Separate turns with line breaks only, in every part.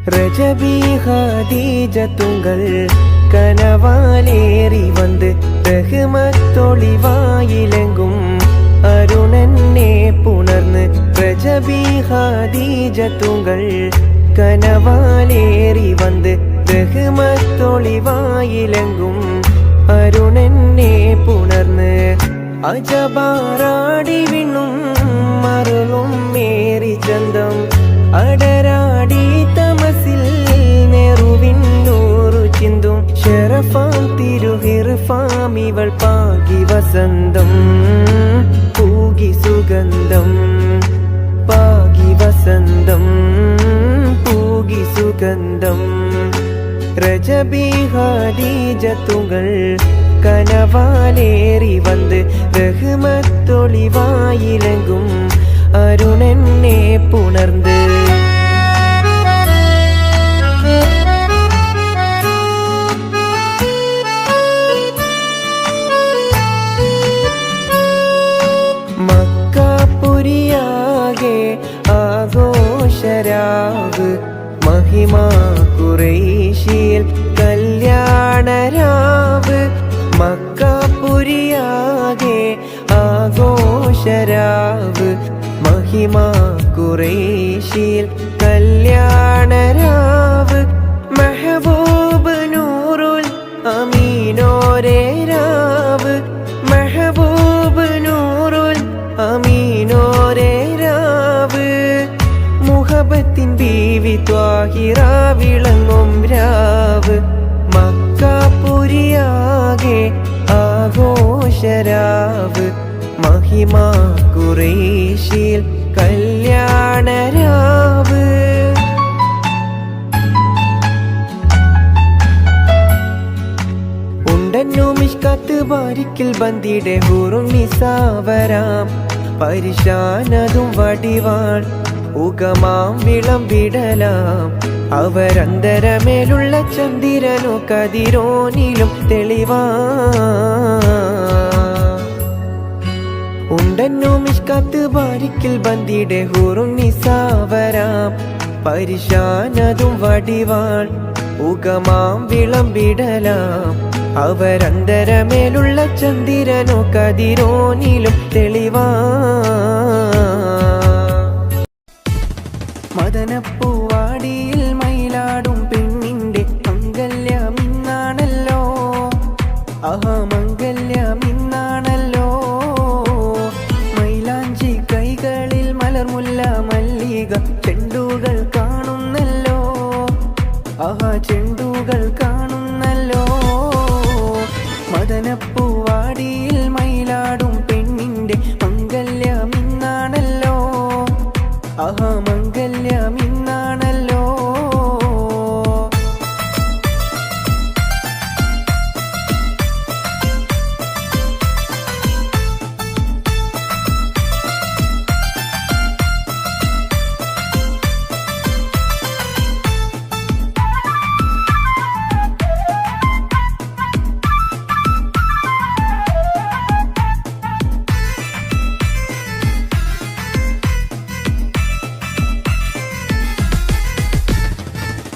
ரஜபி ஹதீஜத்துங்கள் கனவாலேறி வந்து ரஹ்மத்தொளிவாயிலெங்கும் அருணன்னே புணர்ந்து ரஜபி ஹதீஜத்துங்கள் கனவாலேறி வந்து ரஹ்மத்தொளிவாயிலெங்கும் அருணன்னே புணர்ந்து അജബാറാടി വിണ്ണും മറുളും മേറി ചന്തം അടരാടി തമസിൽ നെറുവിന്നൂറു ചിന്തും ഷറഫാം തിരുഹിർഫാം ഇവൾ പാകി വസന്തം പൂകി സുഗന്ധം പാകി വസന്തം പൂകി സുഗന്ധം രജബി ഹദീജത്തുകൾ കനവാലേറി വന്ന് റഹ്മത്തൊളിവായിലങ്കും അരുണനെ പുണർന്ന് മക്കാപുരിയാകെ ആഘോഷരാവ് മഹിമാ ഖുറൈശിയിൽ കല്യാണരാവ് മക്കാപുരിയാകെ ആഘോഷരാവ് മഹിമാ ഖുറൈശിയിൽ കല്യാണരാവ് മെഹബൂബ് നൂറുൽ അമീനോരേ രാവ് മെഹബൂബ് നൂറുൽ അമീനോരേ രാവ് മുഹബത്തിൻ ബീവി ത്വാഹിറ വിളങ്ങും രാവ് മക്കാപുരിയാകെ ആഘോഷരാവ് മഹിമാ ഖുറൈശിയിൽ കല്യാണരാവ് ഉണ്ടന്നു മിഷ്കാത്ത് ബാരിക്കിൽ ബന്ദിയുടെ ഹൂറും നിസാവരാം പരിശാനതും വടിവാൾ ഉഗമാം വിളംവിടലാം അവരന്തരമേലുള്ള ചന്ദ്രനോ കതിരോനിലും തെളിവാ ഉണ്ടന്നു മിഷ്കാത്ത് ബാരിക്കിൽ ബന്ദിയുടെ ഹൂറും നിസാവരാം പരിശാനതും വടിവാൾ ഉഗമാം വിളംവിടലാം അവരന്തരമേലുള്ള ചന്ദ്രനോ കതിരോനിലും തെളിവാ മദനപ്പൂവാടിയിൽ മയിലാടും പെണ്ണിന്റെ മംഗല്യമിന്നാണല്ലോ മംഗല്യമിന്നാണല്ലോ മൈലാഞ്ചി കൈകളിൽ മലർമുല്ല മല്ലിക ചെണ്ടുകൾ കാണുന്നല്ലോ ചെണ്ടുകൾ കാണുന്നല്ലോ മദനപ്പൂവാടിയിൽ മയിലാടും പെണ്ണിന്റെ മംഗല്യമിന്നാണല്ലോ മംഗല്യമിന്നാണല്ലോ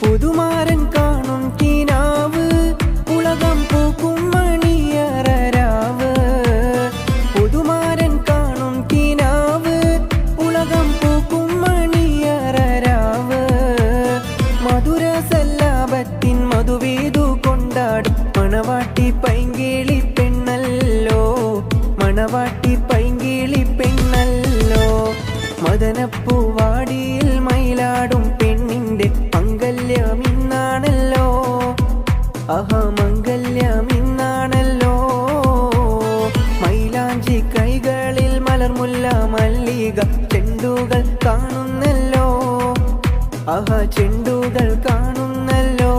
പുതുമാരൻ കാണും കിനാവ് ഉലകം പൂക്കും മണിയറരാവ് പുതുമാരൻ കാണും കിനാവ് ഉലകം പൂക്കും മണിയറരാവ് മധുര സല്ലാപത്തിൻ മധുവേദു കൊണ്ടാടും മണവാട്ടി പൈങ്കിളി പെണ്ണല്ലോ മണവാട്ടി പൈങ്കിളി പെണ്ണല്ലോ മദനപ്പൂവാടിയിൽ മയിലാടും പെണ്ണിന്റെ മംഗല്യമിന്നാണല്ലോ മംഗല്യമിന്നാണല്ലോ മൈലാഞ്ചി കൈകളിൽ മലർമുല്ല മല്ലിക ചെണ്ടുകൾ കാണുന്നല്ലോ ചെണ്ടുകൾ കാണുന്നല്ലോ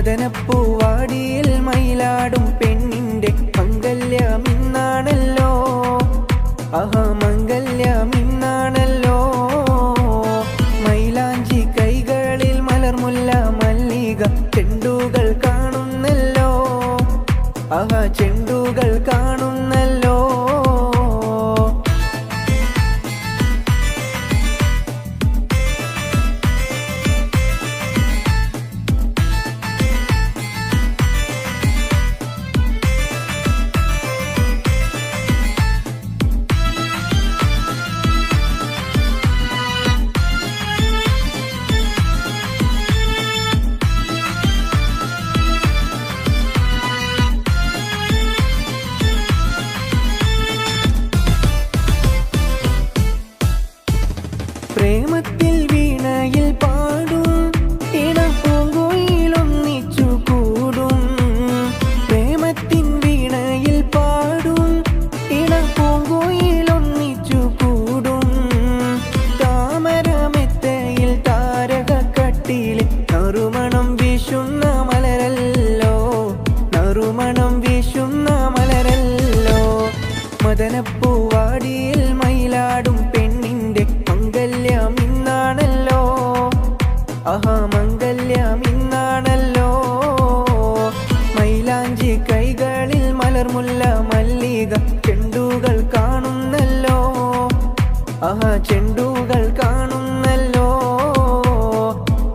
മദനപ്പൂവാടിയിൽ മയിലാടും പെണ്ണിന്റെ മംഗല്യമിന്നാണല്ലോ. മംഗല്യമിന്നാണല്ലോ. മൈലാഞ്ചി കൈകളിൽ മലർമുല്ല മല്ലിക ചെണ്ടുകൾ കാണുന്നല്ലോ. ചെണ്ടുകൾ കാണുന്നല്ലോ. പ്രേമത്തിൽ വീണയിൽ പാടും ഇണപ്പൂങ്കുയിലൊന്നിച്ചു കൂടും. പ്രേമത്തിൻ വീണയിൽ പാടും ഇണപ്പൂങ്കുയിലൊന്നിച്ചു കൂടും. താമരമെത്തയിൽ താരകക്കട്ടിയിൽ നറുമണം വീശുന്ന മലരല്ലോ. നറുമണം വീശുന്ന മലരല്ലോ. മദനപ്പൂവാടിയിൽ മയിലാടും പെണ്ണിന്റെ മംഗല്യമിന്നാണല്ലോ. മംഗല്യമിന്നാണല്ലോ. മൈലാഞ്ചി കൈകളിൽ മലർമുല്ല മല്ലിക ചെണ്ടുകൾ കാണുന്നല്ലോ. ചെണ്ടുകൾ കാണുന്നല്ലോ.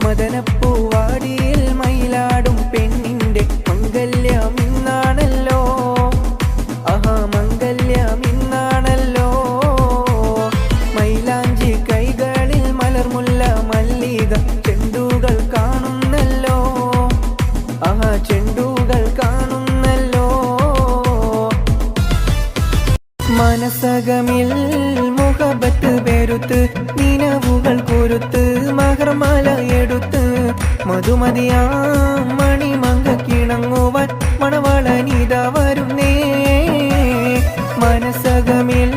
മദനപ്പൂവാടിയിൽ മയിലാടും പെണ്ണിന്റെ മംഗല്യമിന്നാണല്ലോ. മംഗല്യമിന്നാണല്ലോ. മൈലാഞ്ചി കൈകളിൽ മലർമുല്ല മല്ലിക ചെണ്ടുകൾ കാണുന്നല്ലോ. ചെണ്ടുകൾ കാണുന്നല്ലോ. മനസകമിൽ മുഹബത്ത് പെരുത്ത് നിലവുകൾ കുരുത്ത് മഹർമാല എടുത്ത് മധുമതിയാ മണിമങ്ക കിണങ്ങുവാൻ മണവാളനിത വരുന്നേ. മനസകമിൽ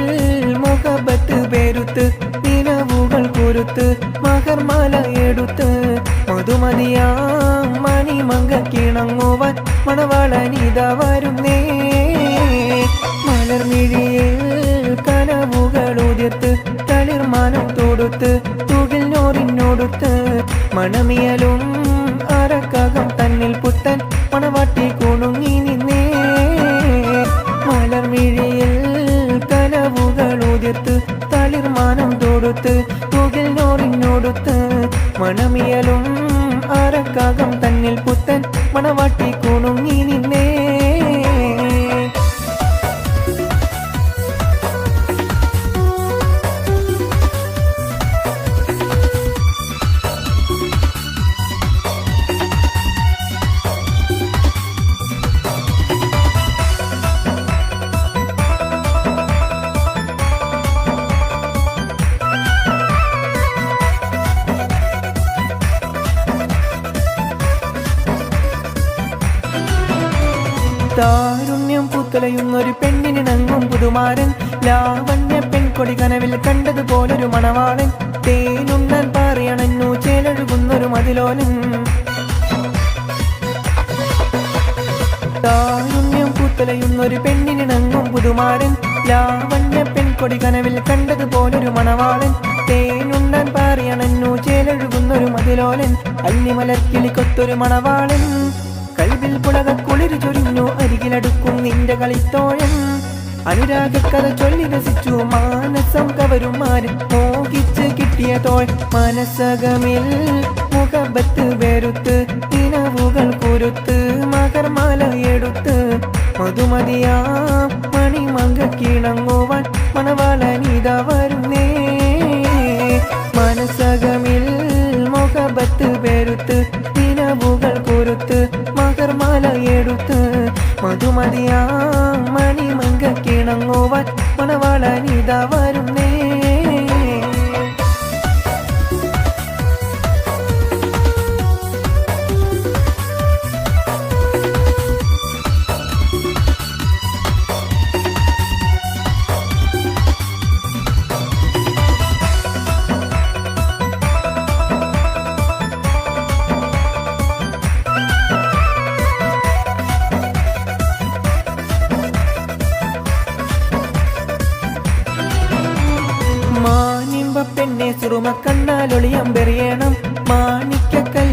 മുഹബത്ത് പെരുത്ത് നിലവുകൾ കുരുത്ത് മഹർമാല എടുത്ത് മധുമതിയാ മണിമങ്ക കിണങ്ങുവാൻ മണവാളനിത വരുന്നേ. മലർമിഴിയിൽ കനവുകൾ ഉതിർത്ത് തളിർമാനം തൊടുത്ത് തുകിൽ നോറിനോടുത്ത് മണമിയലും അരക്കകം തന്നിൽ പുത്തൻ മണവാട്ടി കുണുങ്ങി നിന്നേ. മലർമിഴിയിൽ കനവുകൾ ഉതിർത്ത് തളിർമാനം തൊടുത്ത് തുകിൽ നോറിനോടുത്ത് മണമിയലും അരക്കകം തന്നിൽ പുത്തൻ മണവാട്ടി കുണുങ്ങി നിന്നേ. താരുണ്യം പൂത്തലയുന്നൊരു പെണ്ണിനിണങ്ങും പുതുമാരൻ. ലാവണ്യ പെൺകൊടി കനവിൽ കണ്ടതുപോലൊരു മണവാളൻ. തേനുണ്ണാൻ പറയണന്നു ചേലഴുകുന്നൊരു മതിലോലൻ. താരുണ്യം പൂത്തലയുന്നൊരു പെണ്ണിനിണങ്ങും പുതുമാരൻ. ലാവണ്യ പെൺകൊടി കനവിൽ കണ്ടതുപോലൊരു മണവാളൻ. തേനുണ്ണാൻ പറയണന്നു ചേലഴുകുന്നൊരു മതിലോലൻ. അല്ലിമലർക്കിളിക്കൊത്തൊരു മണവാളൻ. കൽവിൽ പുളക കുളിരു ചൊരിഞ്ഞു അരികിലടുക്കും നിന്റെ കളിത്തോഴൻ. അനുരാഗക്കഥ ചൊല്ലി രസിച്ചു മാനസം കവരുമാര് മോഹിച്ച് കിട്ടിയ തോൾ. മനസകമിൽ മുഹബത്ത് വെറുത്ത് നിലവുകൾ കുരുത്ത് മകർമാല എടുത്ത് മധുമതിയാ മണിമങ്ക കിണങ്ങുവാൻ മണവാളനിത വരുന്നേ. മനസകമിൽ മുഹബത്ത് വെറുത്ത് നിലവുകൾ കുരുത്ത് മകർമാല എടുത്ത് മധുമതിയാ മണിമങ്ക കിണങ്ങുവാൻ മണവാളനിത വരുന്നേ.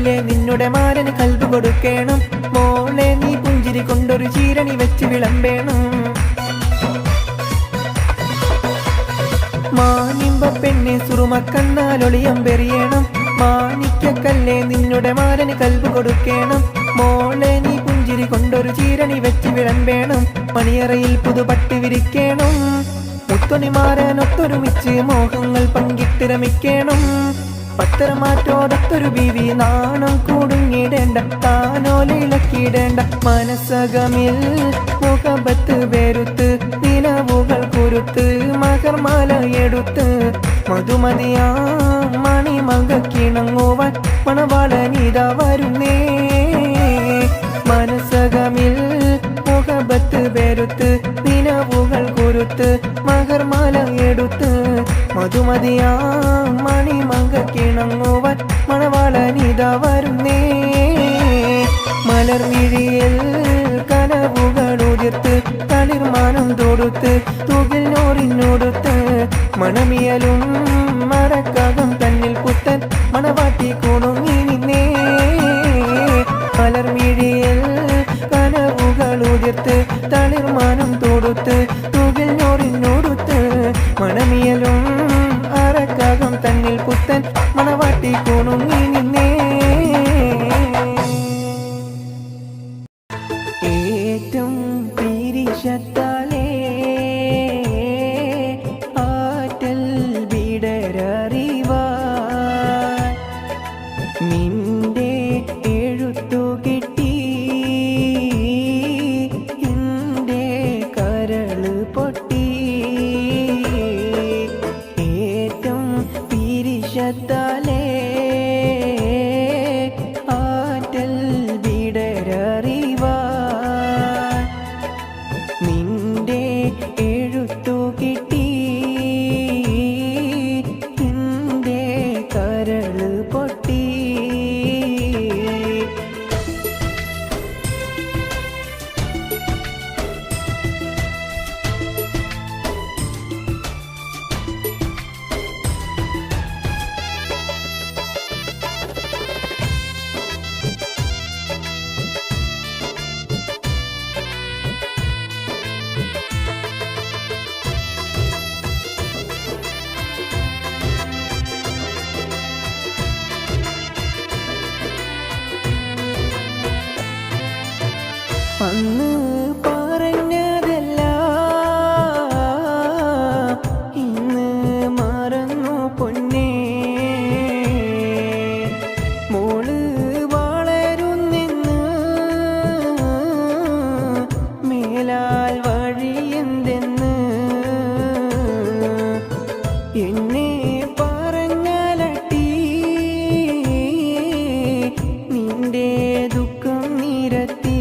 കല്ലേ നിന്നുടെ മാരന് കൽബ് കൊടുക്കേണം. മോളെ നീ പുഞ്ചിരി കൊണ്ടൊരു ചീരണി വെച്ച് വിളമ്പേണം. മാനിമ്പ പെണ്ണെ സുറുമക്കണ്ണാലൊളിയം പെറിയണം. മാണിക്കക്കല്ലേ നിന്നുടെ മാരന് കൽബ് കൊടുക്കേണം. മോളെ നീ പുഞ്ചിരി കൊണ്ടൊരു ചീരണി വെച്ച് വിളമ്പേണം. മണിയറയിൽ പുതുപട്ട് വിരിക്കേണം. മുത്തൊണിമാരനൊത്തൊരുമിച്ച് മോഹങ്ങൾ പങ്കിട്ട് രമിക്കണം. പത്തരമാറ്റോടത്തൊരു ബീവി നാണം കൂടുങ്ങിടേണ്ട, താനോലിളക്കിടേണ്ട. മനസ്സകമിൽ മുഖബത്ത് വെറുത്ത് നിലവുകൾ കുരുത്ത് മകർമാല എടുത്ത് മധുമതിയാ മണിമകക്കിണങ്ങുവാൻ മണവാളനിതാ വരുന്നേ. മനസ്സകമിൽ മുഖബത്ത് വെറുത്ത് നിലവുകൾ കുരുത്ത് മകർമാല എടുത്ത് മധുമതിയാ മണിമകക്കിണങ്ങുവാൻ മണവാളനിതാ വരുന്നേ. മലർമിഴിയിൽ കനവുകൾ ഉതിർത്ത് തളിർമാനം തൊടുത്ത് തുകിൽ നോറിനൊടുത്ത് മണമിയലും മരക്കകം തന്നിൽ പുത്തൻ മണവാട്ടി കുണുങ്ങി നിന്നേ. മലർമിഴിയിൽ കനവുകൾ ഉതിർത്ത് തളിർമാനം തൊടുത്ത് തുകിൽ നോറിനൊടുത്ത് മണമിയലും അരക്കകം തന്നിൽ പുത്തൻ മണവാട്ടി കുണുങ്ങി നിന്നേ. ഏറ്റം പിരിശത്താലേ ആറ്റൽ വിടരറിവാൻ നിന്റെ എഴുത്തു കിട്ടി എൻ്റെ കരള് പൊട്ടി. ഏറ്റം പിരിശത്താലേ ആറ്റൽ വിടരറിവാൻ നിന്റെ എഴുത്തു കിട്ടി എൻ്റെ കരള് പൊട്ടി. അന്ന് പറഞ്ഞതെല്ലാം ഇന്ന് മറന്നു പൊന്നേ. മോള് വളരുന്നെന്ന് മേലാൽ വഴിയെന്തെന്ന് എന്നെ പറഞ്ഞലട്ടി നിന്റെ ദുഃഖം നിരത്തി.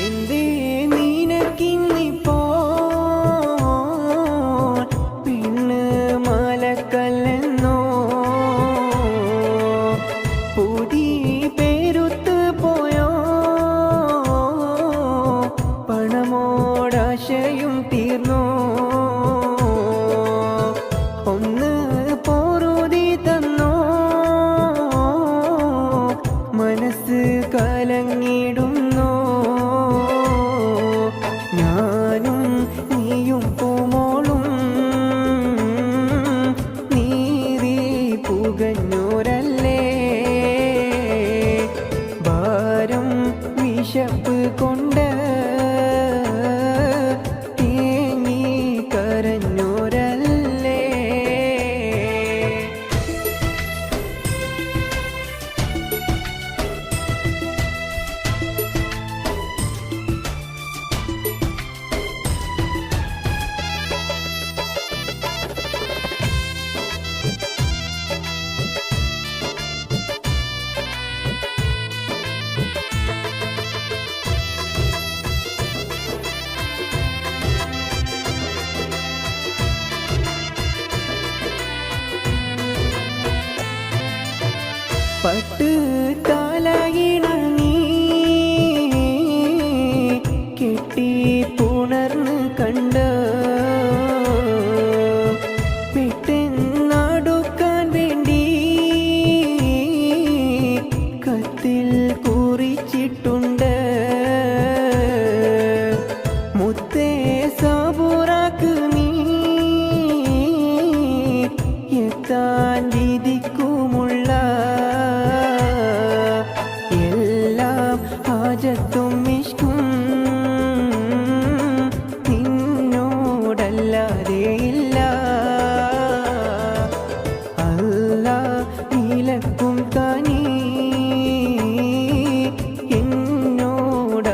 എന്തേ നിനക്കിന്നിപ്പോ പെണ്ണ് മലക്കല്ലെന്നോ പുതി പേരുത്ത് പോയോ പണമോടാശയും തീർന്നോ. ഒന്ന് പോറുതി തന്നോ മനസ്സ് കലങ്ങിടുന്നോ. ഞാനും നീയും പൂമോളും നീറി പുകഞ്ഞോരല്ലേ. ഭാരം വിശപ്പ് കൊണ്ട് ഞെട്ടി പുണർന്ന് കണ്ട പെട്ടെന്നടുക്കാൻ വേണ്ടി കത്തിൽ കുറിച്ചിട്ടുണ്ട് മുത്തേ സബൂറാക്ക് നീ എത്താൻ വിധിക്കുമുള്ള എല്ലാം ഹാജത്തും ഇഷ്കും നിന്നോടല്ലാതെ ഇല്ല അല്ലാ നീലക്കും തനി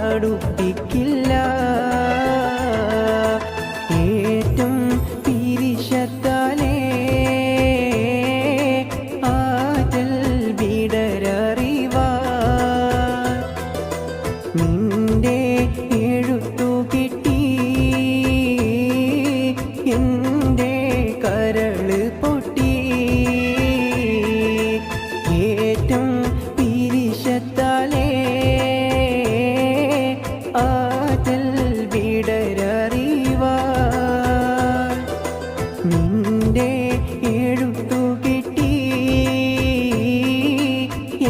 എന്നോടടുപ്പിക്കില്ല ഏറ്റം പിരിശത്താലേ ആറ്റൽ വിടരറിവാ നിന്റെ എഴുത്തു കിട്ടി എൻ്റെ കരള് പൊട്ടി ഏറ്റം പിരിശത്താലേ ആറ്റൽ വിടരറിവാ നിന്റെ എഴുത്തു കിട്ടി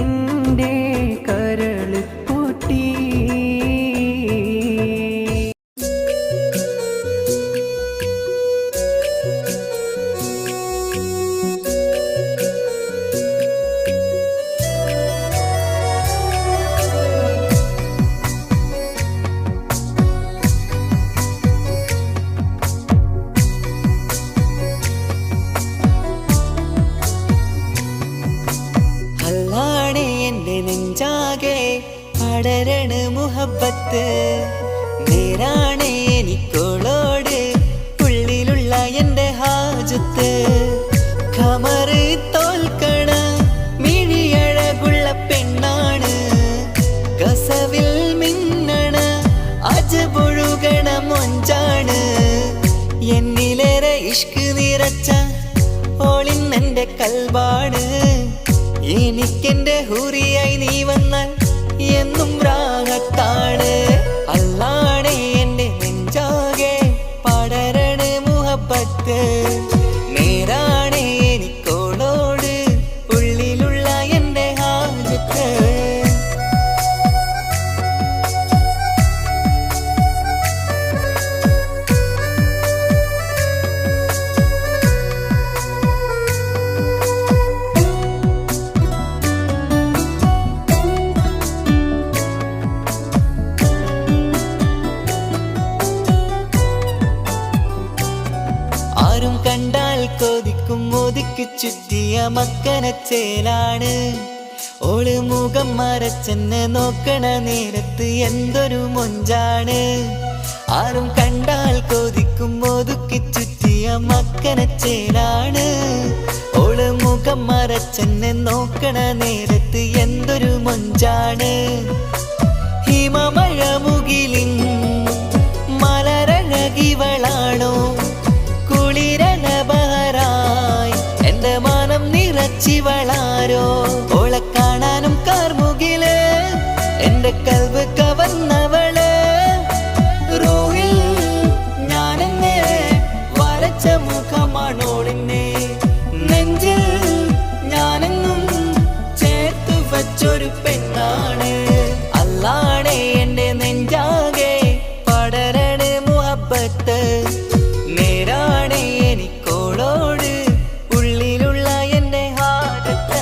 എൻ്റെ കരള് പൊട്ടി.
അല്ലാണേ എൻ്റെ നെഞ്ചാകെ പടരണ മുഹബത്ത് നേരാണേ എനിക്കോളോട് ഉള്ളിലുള്ള എൻ്റെ ഹാജത്ത് ഖമറ് തോൽക്കണ മിഴിയഴകുള്ള പെണ്ണാണ് കസവിൽ മിന്നണ അജപൊഴുകണ മൊഞ്ചാണ് എന്നിലേറെ ഇഷ്ക് നിറച്ച ഓളിന്നെൻ്റെ കൽബാണ് എനിക്കെന്റെ ഹൂറിയായി നീ വന്നാൽ എന്നും രാഗത്താണ് അല്ലാണേ എൻ്റെ നെഞ്ചാകെ പടരണ മുഹബത്ത് നേരാണേ എനിക്കോളോട് ഉള്ളിലുള്ള എൻ്റെ ഹാജത്ത് ആരും കണ്ടാൽ കൊതിക്കും ഒതുക്കി ചുറ്റിയ മക്കനച്ചേലാണ് ഓള് മുഖം മറച്ചെന്നെ നോക്കണ നേരത്ത് എന്തൊരു മൊഞ്ചാണ് ആരും കണ്ടാൽ കൊതിക്കും ഒതുക്കി ചുറ്റിയ മക്കനച്ചേലാണ് ഓള് മുഖം മറച്ചെന്നെ നോക്കണ നേരത്ത് എന്തൊരു മൊഞ്ചാണ് ഹിമമഴ മുകിലിൻ മലരഴകിവളാണോ കുളിരലബഹരായി എൻ്റെ മാനം നിറച്ചിവളാരോ ഓളെ കാണാനും കാർമുകില് എൻ്റെ കൽവ് കവർന്നവള് റൂഹിൽ ഞാനെന്നെ വരച്ച മുഖമാണോളിന്നെ നെഞ്ചിൽ ഞാനെന്നും ചേർത്തു വച്ചൊരു പെണ്ണാണ് അല്ലാണേ എൻ്റെ നെഞ്ചാകെ പടരണ മുഹബത്ത് നേരാണേ എനിക്കോളോട് ഉള്ളിലുള്ള എൻ്റെ ഹാജത്ത്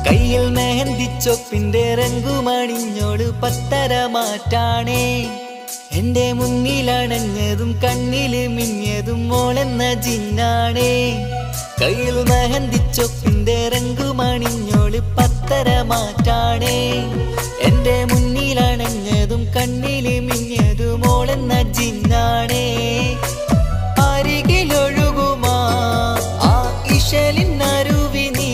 കയ്യിൽ മെഹന്തിച്ചൊപ്പിന്റെ രംഗുമണിഞ്ഞോട് പത്തര മാറ്റാണേ എൻ്റെ മുന്നിലണഞ്ഞതും കണ്ണില് മിഞ്ഞതും മോളെന്ന ജിന്നാണേ കയ്യിൽ മെഹന്തിച്ചൊപ്പിന്റെ രംഗുമണിഞ്ഞോട് പത്തര മാറ്റാണേ എൻ്റെ മുന്നിലണഞ്ഞതും കണ്ണില് മിഞ്ഞതും മോളെന്ന ജിന്നാണേ അരികിലൊഴുകുമാ ആ ഇശലിനരുവി നീ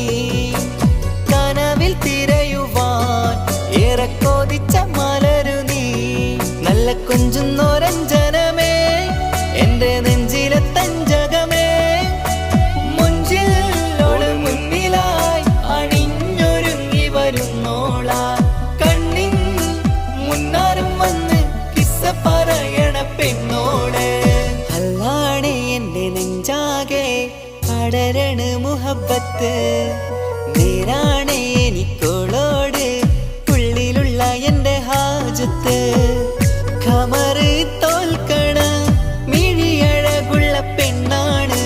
നേരാണ് എനിക്കോളോട് ഉള്ളിലുള്ള എൻ്റെ ഹാജത്ത് ഖമറ് തോൽക്കണ മിഴിയഴകുള്ള പെണ്ണാണ്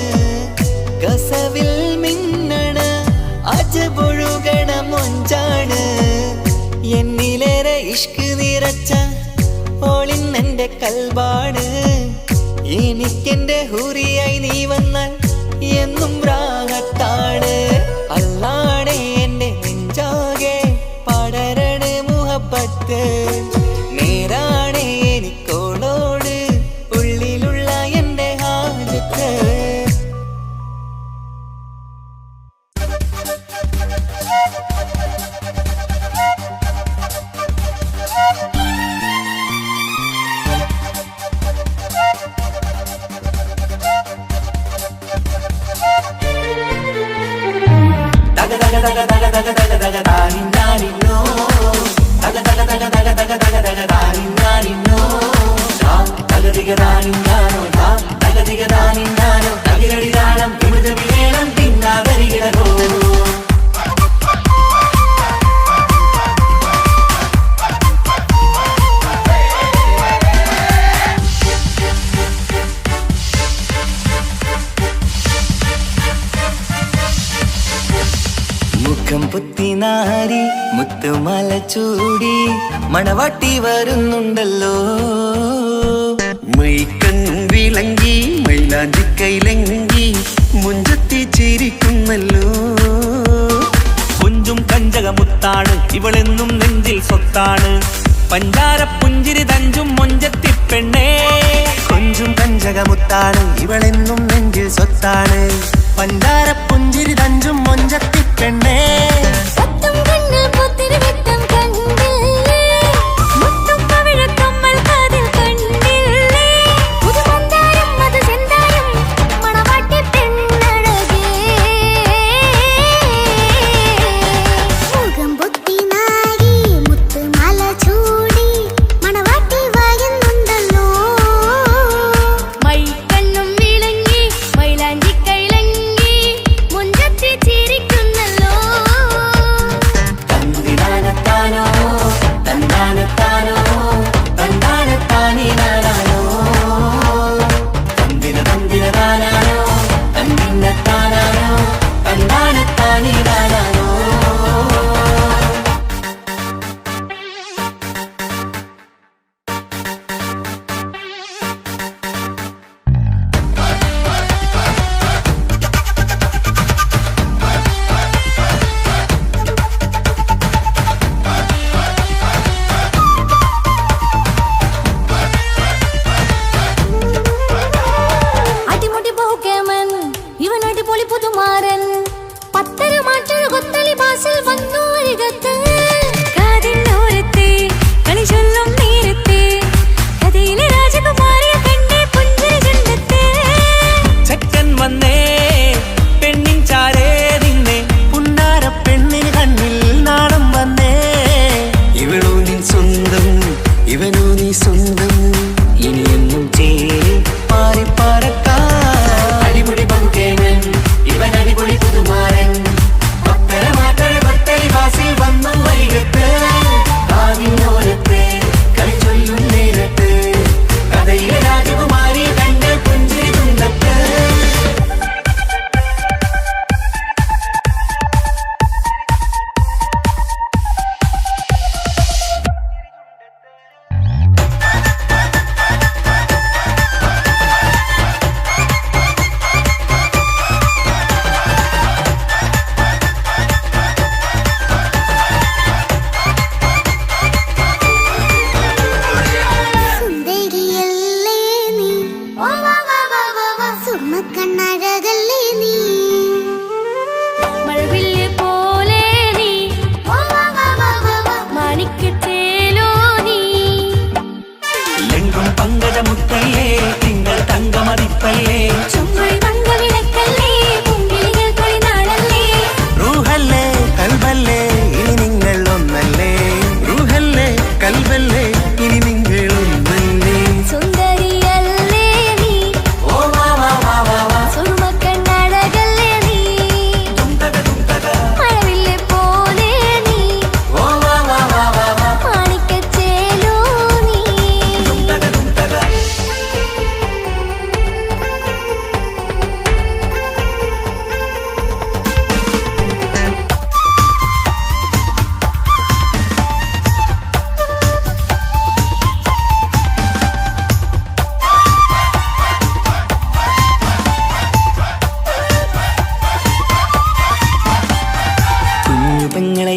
കസവിൽ മിന്നണ അജപൊഴുകണ മൊഞ്ചാണ് എന്നിലേറെ ഇഷ്ക് നിറച്ച ഓളിന്നെൻ്റെ കൽബാണ് എനിക്കെൻ്റെ ഹൂറിയായി നീ വന്നാൽ എന്നും റാഹത്താണ് അല്ലാണേ എൻ്റെ നെഞ്ചാകെ പടരണ മുഹബത്ത് നേരാണേ എനിക്കോളോട് ഉള്ളിലുള്ള എൻ്റെ ഹാജത്ത് മുഖം പുത്തിനാരി മുത്തുമല ചൂടി മണവാട്ടി വരുന്നുണ്ടല്ലോ
മൈക്കണ്ണും വിളങ്ങി മൈലാഞ്ചി കൈലങ്കി മുഞ്ചത്തി ചിരിക്കുന്നല്ലോ
കുഞ്ചും കഞ്ചകമുത്താണ് ഇവളെന്നും നെഞ്ചിൽ സ്വത്താണ് പഞ്ചാര പുഞ്ചിരി തഞ്ചും മൊഞ്ചത്തി പെണ്ണേ
കൊഞ്ചും കഞ്ചകമുത്താണ് ഇവളെന്നും നെഞ്ചിൽ സ്വത്താണ് പഞ്ചാര പുഞ്ചിരി തഞ്ചും മൊഞ്ചത്തി പെണ്ണേ
ചിരിക്കുന്ന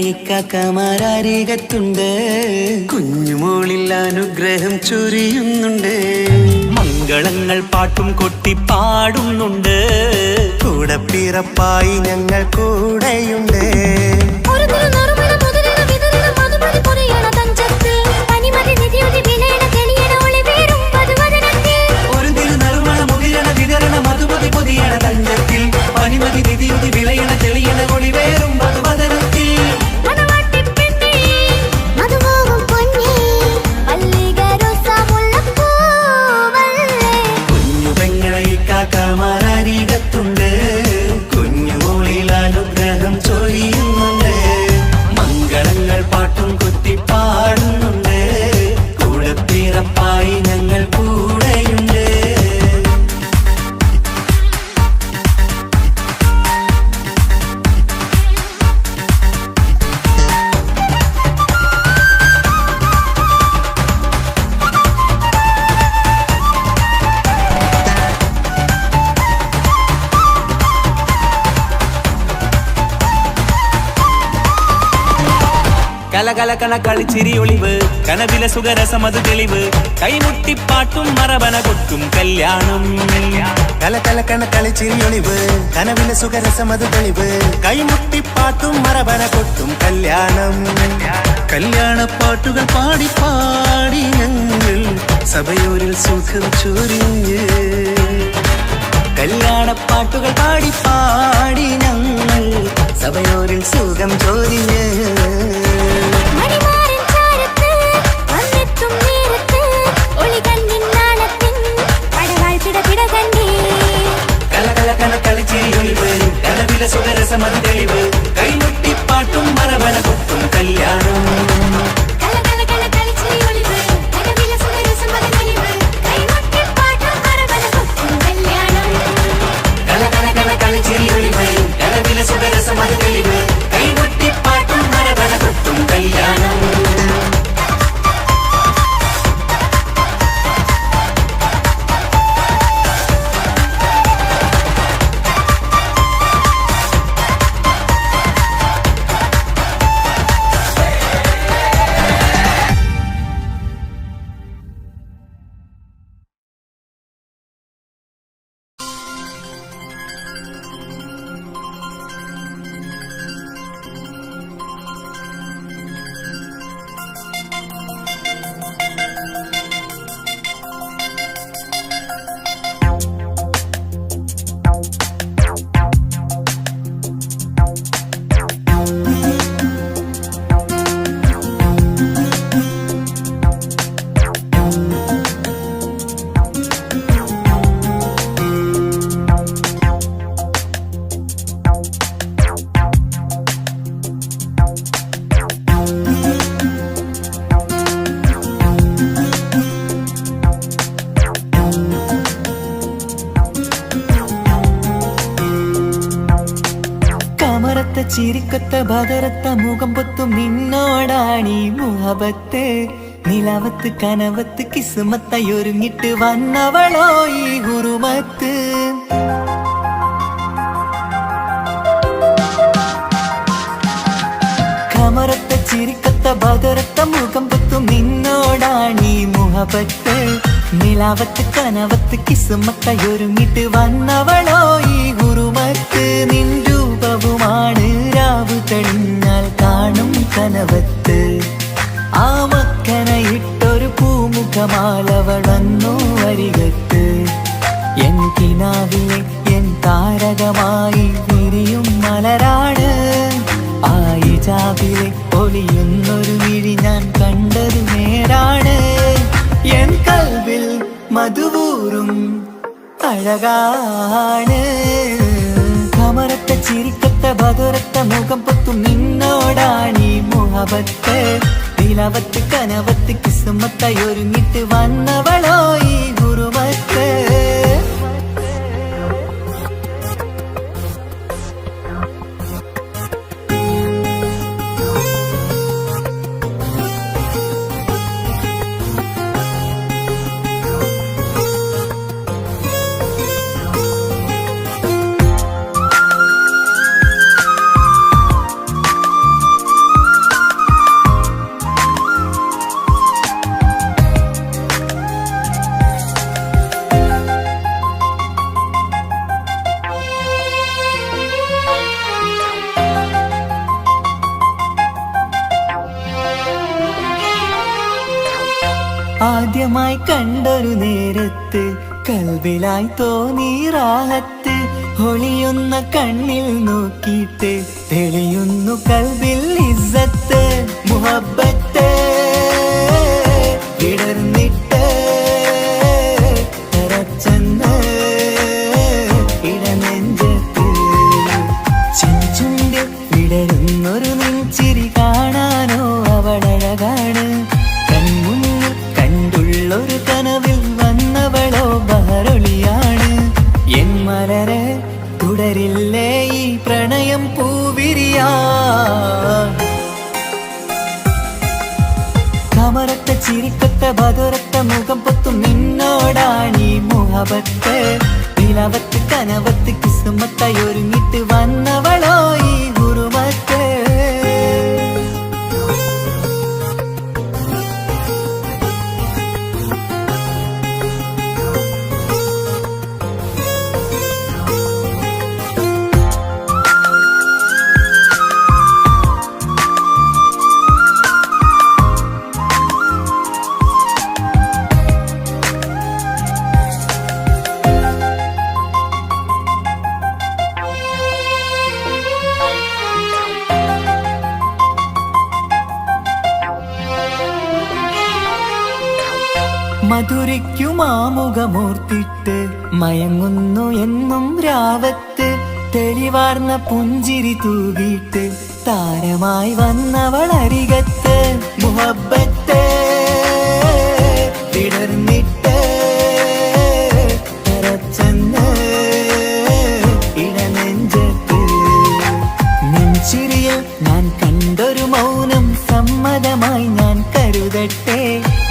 ഇക്കാക്കമാരരികത്തുണ്ട്.
കുഞ്ഞുമോളിൽ അനുഗ്രഹം ചൊരിയുന്നുണ്ട്.
മംഗളങ്ങൾ പാട്ടും കൊട്ടി പാടുന്നുണ്ട്.
കൂടെ പിറപ്പായി ഞങ്ങൾ കൂടെയുണ്ട്.
ഒരു തിരുനറുമണ മുതിരണ വിതരണ മധുമതി പൊതിയണ തഞ്ചത്തിൽ പനിമതി നിധിയുതി വിളയണ തെളിയണ ഒളിവേറും മധുവദനത്തിൽ. കുഞ്ഞു പെങ്ങളെ ഇക്കാക്കമാരരികത്തുണ്ട്. കുഞ്ഞുമോളിൽ അനുഗ്രഹം ചൊരിയുന്നുണ്ട്. മംഗളങ്ങൾ പാട്ടും കുത്തി പാടുന്നുണ്ട്. കൂടെ പിറപ്പായി ഞങ്ങൾ കൂടെയുണ്ട്.
കലകലകണ കളിച്ചിരി ഒളിവ് കനവില സുഖരസമത് തെളിവ് കൈമുട്ടിപ്പാട്ടും മറവന കൊട്ടും കല്യാണം.
കലകലക്കണ കളിച്ചിരിയൊളിവ് കനവിലെ സുഖരസമത് തെളിവ് കൈമുട്ടിപ്പാട്ടും മറവന കൊട്ടും കല്യാണം. കല്യാണപ്പാട്ടുകൾ പാടി പാടി ഞങ്ങൾ സഭയോരിൽ സുഖം ചൊരിഞ്ഞ്.
കല്യാണപ്പാട്ടുകൾ പാടി പാടി ഞങ്ങൾ സഭയോരിൽ സുഖം ചോദിഞ്ഞ്. കലകലകണ കളിച്ചിരിയൊളിവ് കനവില സുഖരസമത് തെളിവ് കൈമുട്ടിപ്പാട്ടും മറവന കൊട്ടും കല്യാണം. കലകലകണ കളിച്ചിരിയൊളിവ് കനവില സുഖരസമത് തെളിവ് കൈമുട്ടിപ്പാട്ടും മറവന കൊട്ടും കല്യാണം. ചിരിക്കൊത്ത ബദറത്ത മുഖം പൊത്തും നിന്നോടാണീ മുഹബത്ത്. നിലവത്ത് കനവത്ത് കിസ്മത്തായൊരുങ്ങിട്ട് വന്നവളോ ഈ ഹുറുമത്ത്. കമറത്ത ചിരിക്കത്ത ബദറത്ത മുഖം പൊത്തും നിന്നോടാണീ മുഹബത്ത്. നിലാവത്ത് കനവത്ത് കിസ്മത്തായൊരുങ്ങിട്ട് വന്നവളോ ഈ ഹുറുമത്ത്. നിൻ രൂപവുമാണ് രാവ് തെളിഞ്ഞാൽ കാണും കനവത്ത്. ആ മക്കനയിട്ടൊരു പൂമുഖമാലവൾ വന്നു അരികത്ത്. എൻ കിനാവിലെ എൻ താരകമായി വിരിയും മലരാണ്. ആ ഇജാബിലെ ഒളിയുന്നൊരു വിഴി ഞാൻ കണ്ടത് നേരാണ്. എൻ കൽവിൽ മധുവൂറും അഴകാണ്. കമറത്ത ചിരിക്കത്ത ബദറത്ത മുഖം പൊത്തും നിന്നോടാണീ മുഹബത്ത്. നിലവത്ത് കനവത്ത് കിസ്മത്തായൊരുങ്ങിട്ട് വന്നവളോ ഈ ഹുറുമത്ത്.
ആദ്യമായി കണ്ടൊരു നേരത്ത് കൽബിലായി തോന്നി റാഹത്ത് ഒളിയുന്ന കണ്ണിൽ നോക്കിയിട്ട് തെളിയുന്നു കൽബിൽ ഇസ്സത്ത് മുഹബ്ബത്ത് വിടർന്നിട്ട് തരച്ചെന്ന് ഇടനെഞ്ചത്ത് ചെഞ്ചുണ്ട് വിടരുന്നൊരു നെഞ്ചിരി കാണാനോ അവളഴകാണ് കൺമുന്നിൽ കണ്ടുള്ളൊരു കനവിൽ വന്നവളോ ബഹറൊളിയാണ് എൻ മലരെ തുടരില്ലേ ഈ പ്രണയം പൂവിരിയാ കമറത്ത ചിരിക്കത്ത ബദുരത്ത മുഖം പൊത്തും നിന്നോടാണീ മുഹബത്ത് നിലവത്ത് കനവത്ത് കിസ്മത്തായി ഒരുങ്ങിട്ട് വന്നവളോ ഈ ഗുരുമത്ത് മധുരയ്ക്കുമാമുഖമോർത്തിട്ട് മയങ്ങുന്നു എന്നും രാവത്ത് തെളിവാർന്ന പുഞ്ചിരി തൂകിയിട്ട് താരമായി വന്നവളരികത്ത് മുഹബ്ബത്ത് വിടർന്നിട്ട് തരച്ചെന്ന് ഇടനെഞ്ചത്ത് നെഞ്ചിരിയിൽ ഞാൻ കണ്ടൊരു മൗനം സമ്മതമായി ഞാൻ കരുതട്ടെ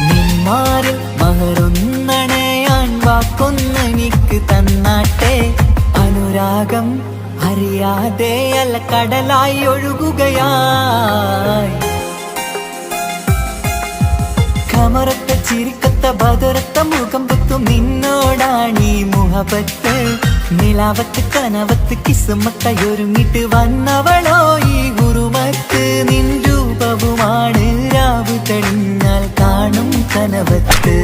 നിന്മാരിൽ മഹറൊന്നണയാൻ വാക്കൊന്നെനിക്ക് തന്നാട്ടെ അനുരാഗം അറിയാതെ അല്ല കടലായി ഒഴുകുകയായി കമറത്ത ചിരിക്കത്ത ബദുരത്ത മുഖം പൊത്തും നിന്നോടാണീ മുഹബത്ത് നിലാവത്ത് കനവത്ത് കിസ്മത്തായി ഒരുങ്ങിട്ട് വന്നവളോ ഈ ഗുരുമത്ത് നിൻ രൂപവുമാണ് രാവ് തെളിഞ്ഞാൽ കാണും കനവത്ത്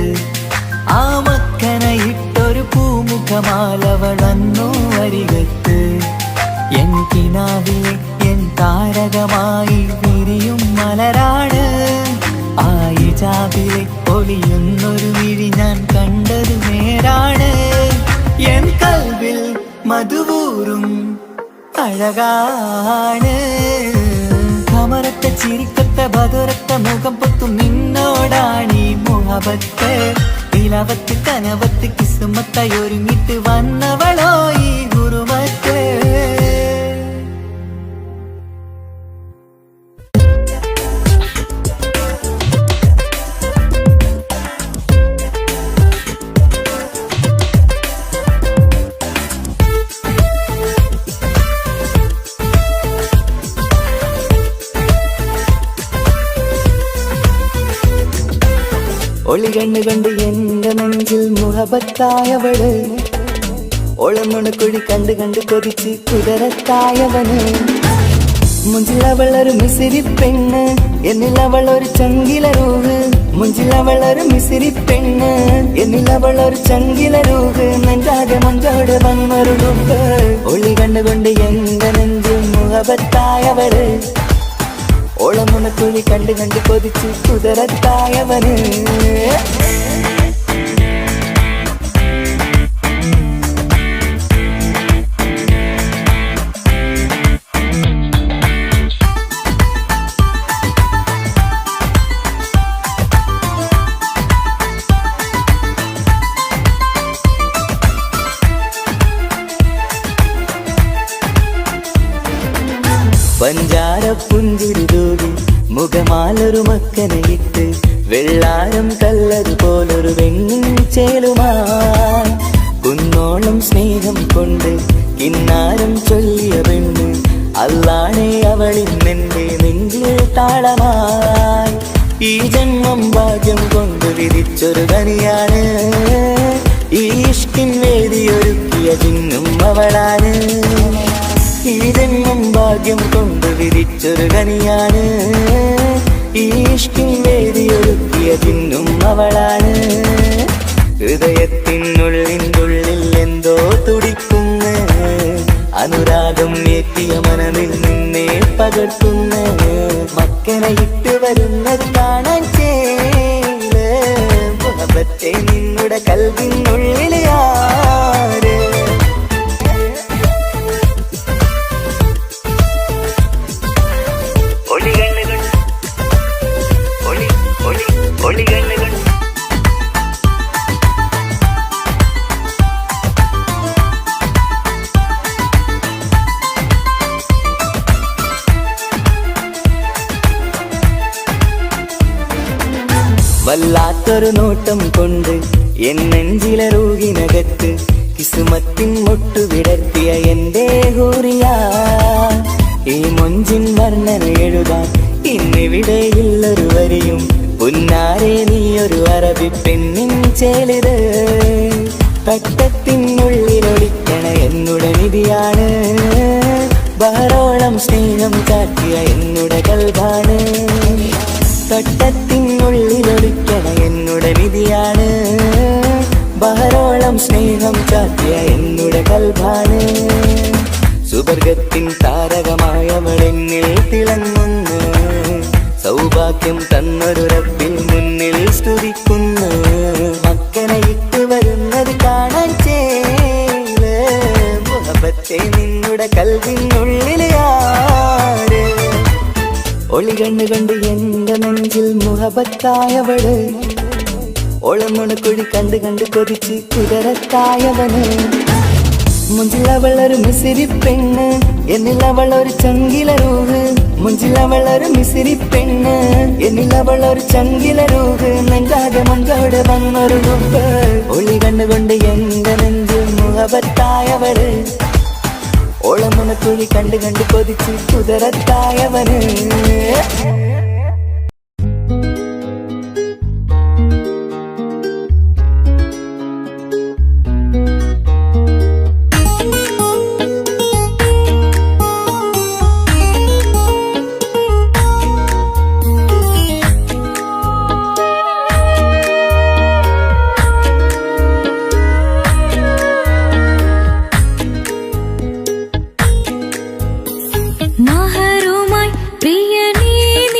ആ മക്കനയിട്ടൊരു പൂമുഖമാലവൾ വന്നു അരികത്ത് എൻ കിനാവിലെ എൻ താരകമായി വിരിയും മലരാണ് ആ ഇജാബിലെ ഒളിയുന്നൊരു വിഴി ഞാൻ കണ്ടത് നേരാണ് എൻ കൽവിൽ മധുവൂറും അഴകാണ് കമറത്ത ചിരിക്കത്ത ബദുരത്ത മുഖം പൊത്തും നിന്നോടാണീ മുഹബത്ത് നിലവത്ത് കനവത്ത് കിസ്മത്തായി ഒരുങ്ങിട്ട് വന്നവളോ ഈ ഗുരുമത്ത് ഒളി കണ്ണു കണ്ട് എന്റെ നെഞ്ചിൽ മുഹബത്തായവള് ഒളമുണക്കുഴി കണ്ട് കണ്ട് കൊതിച്ച് കുതിരത്തായവന് മുഞ്ചിലവളൊരു മിസിരി പെണ്ണ് എന്നിലവളൊരു ചങ്കിലരൂഹ് മുഞ്ചിലവളൊരു മിസിരി പെണ്ണ് എന്നിലവളൊരു ചങ്കിലരൂഹ് നെഞ്ചാകെ മഞ്ചോട് വന്നൊരുടുക്ക് ഒളി കണ്ടുകൊണ്ട് എന്റെ നെഞ്ചിൽ മുഹബത്തായവള് ഓളമുണക്കുഴി കണ്ട് കണ്ട് കൊതിച്ച് കുതിരത്തായവന് പഞ്ചാര പുഞ്ചിരി തൂകി മുഖമാലൊരു മക്കനയിട്ട് വെള്ളാരം കല്ലതുപോലൊരു വെണ്ണിൻ ചേലുമായി കുന്നോളം സ്നേഹം കൊണ്ട് കിന്നാരം ചൊല്ലിയ പെണ്ണ് അല്ലാണേ അവളിന്നെന്റെ നെഞ്ചിൽ താളമായി ഈ ജന്മം ഭാഗ്യം കൊണ്ട് വിധിച്ചൊരു കനിയാണ് ഈ ഇഷ്കിൻ വേദിയൊരുക്കിയ ജിന്നും അവളാണ് ഈ ജന്മം ഭാഗ്യം കൊണ്ട് വിധിച്ചൊരു കനിയാണ് ഈ ഇഷ്കിൻ വേദിയൊരുക്കിയ കൂട്ടിയ പിന്നും അവളാണ്. ഹൃദയത്തിനുള്ളിൽ എന്തോ തുടിക്കുന്ന അനുരാഗം ഏറ്റിയ മനതിൽ നിന്നെ പകർത്തുന്ന മക്കനെ ഇട്ട് വരുന്നത് കാണാൻ ചേല് മുഹബത്തെ നിന്നുടെ കൽവിനുള്ളിൽ ആര്. വല്ലാത്തൊരു നോട്ടം കൊണ്ട് എൻ നെഞ്ചിലറൂകിനകത്ത് കിസുമത്തിൻ മുട്ടു വിടർത്തിയ എന്റെ ഹൂറിയ. ഈ മൊഞ്ചിൻ വർണ്ണന എഴുതാൻ ഇന്നിവിടെയുള്ളൊരു വരിയും പുന്നാരെ നീയൊരു അറബി പെണ്ണിൻ ചേലിത്. തട്ടത്തിനുള്ളിലൊളിക്കണ എന്നുടെ നിധിയാണ്, ബഹറോളം സ്നേഹം കാട്ടിയ എന്നുടെ കൽബാണ്. തട്ടത്തിനുള്ളിലൊളിക്കണ എന്നുടെ നിധിയാണ്, ബഹറോളം സ്നേഹം കാട്ടിയ എന്നുടെ കൽബാണ്. സുവർഗത്തിൻ താരകമായവളെന്നിൽ തിളങ്ങുന്നു, സൗഭാഗ്യം തന്നൊരു റബ്ബിൽ മുന്നിൽ സ്തുതിക്കുന്നു. മക്കനെ ഇട്ട് വരുന്നത് കാണാൻ ചേല് മുഹബത്തെ നിന്നുടെ കൽവിനുള്ളിൽ ആര്. ഒളി കണ്ണു കണ്ട് എന്റെ നെഞ്ചിൽ മുഹബത്തായവള്, ഒളമുണക്കുഴി കണ്ട് കണ്ട് കൊതിച്ച് കുതിരത്തായവന്. മുഞ്ചിലവളൊരു മിസിരി പെണ്ണ്, എന്നിലവളൊരു ചങ്കിലരൂഹ്. മുഞ്ചിലവളൊരു മിസിരി പെണ്ണ്, എന്നിലവളൊരു ചങ്കിലരൂഹ്. നെഞ്ചാകെ മഞ്ചോടെ വന്നൊരു മുമ്പ്, ഒളി കണ്ണുകൊണ്ട് എന്റെ നെഞ്ചിൽ മുഹബത്തായവള്, ഓളമുണക്കുഴി കണ്ട് കണ്ട് കൊതിച്ച് കുതിരത്തായവന്.
മഹറുമായി പ്രിയനേ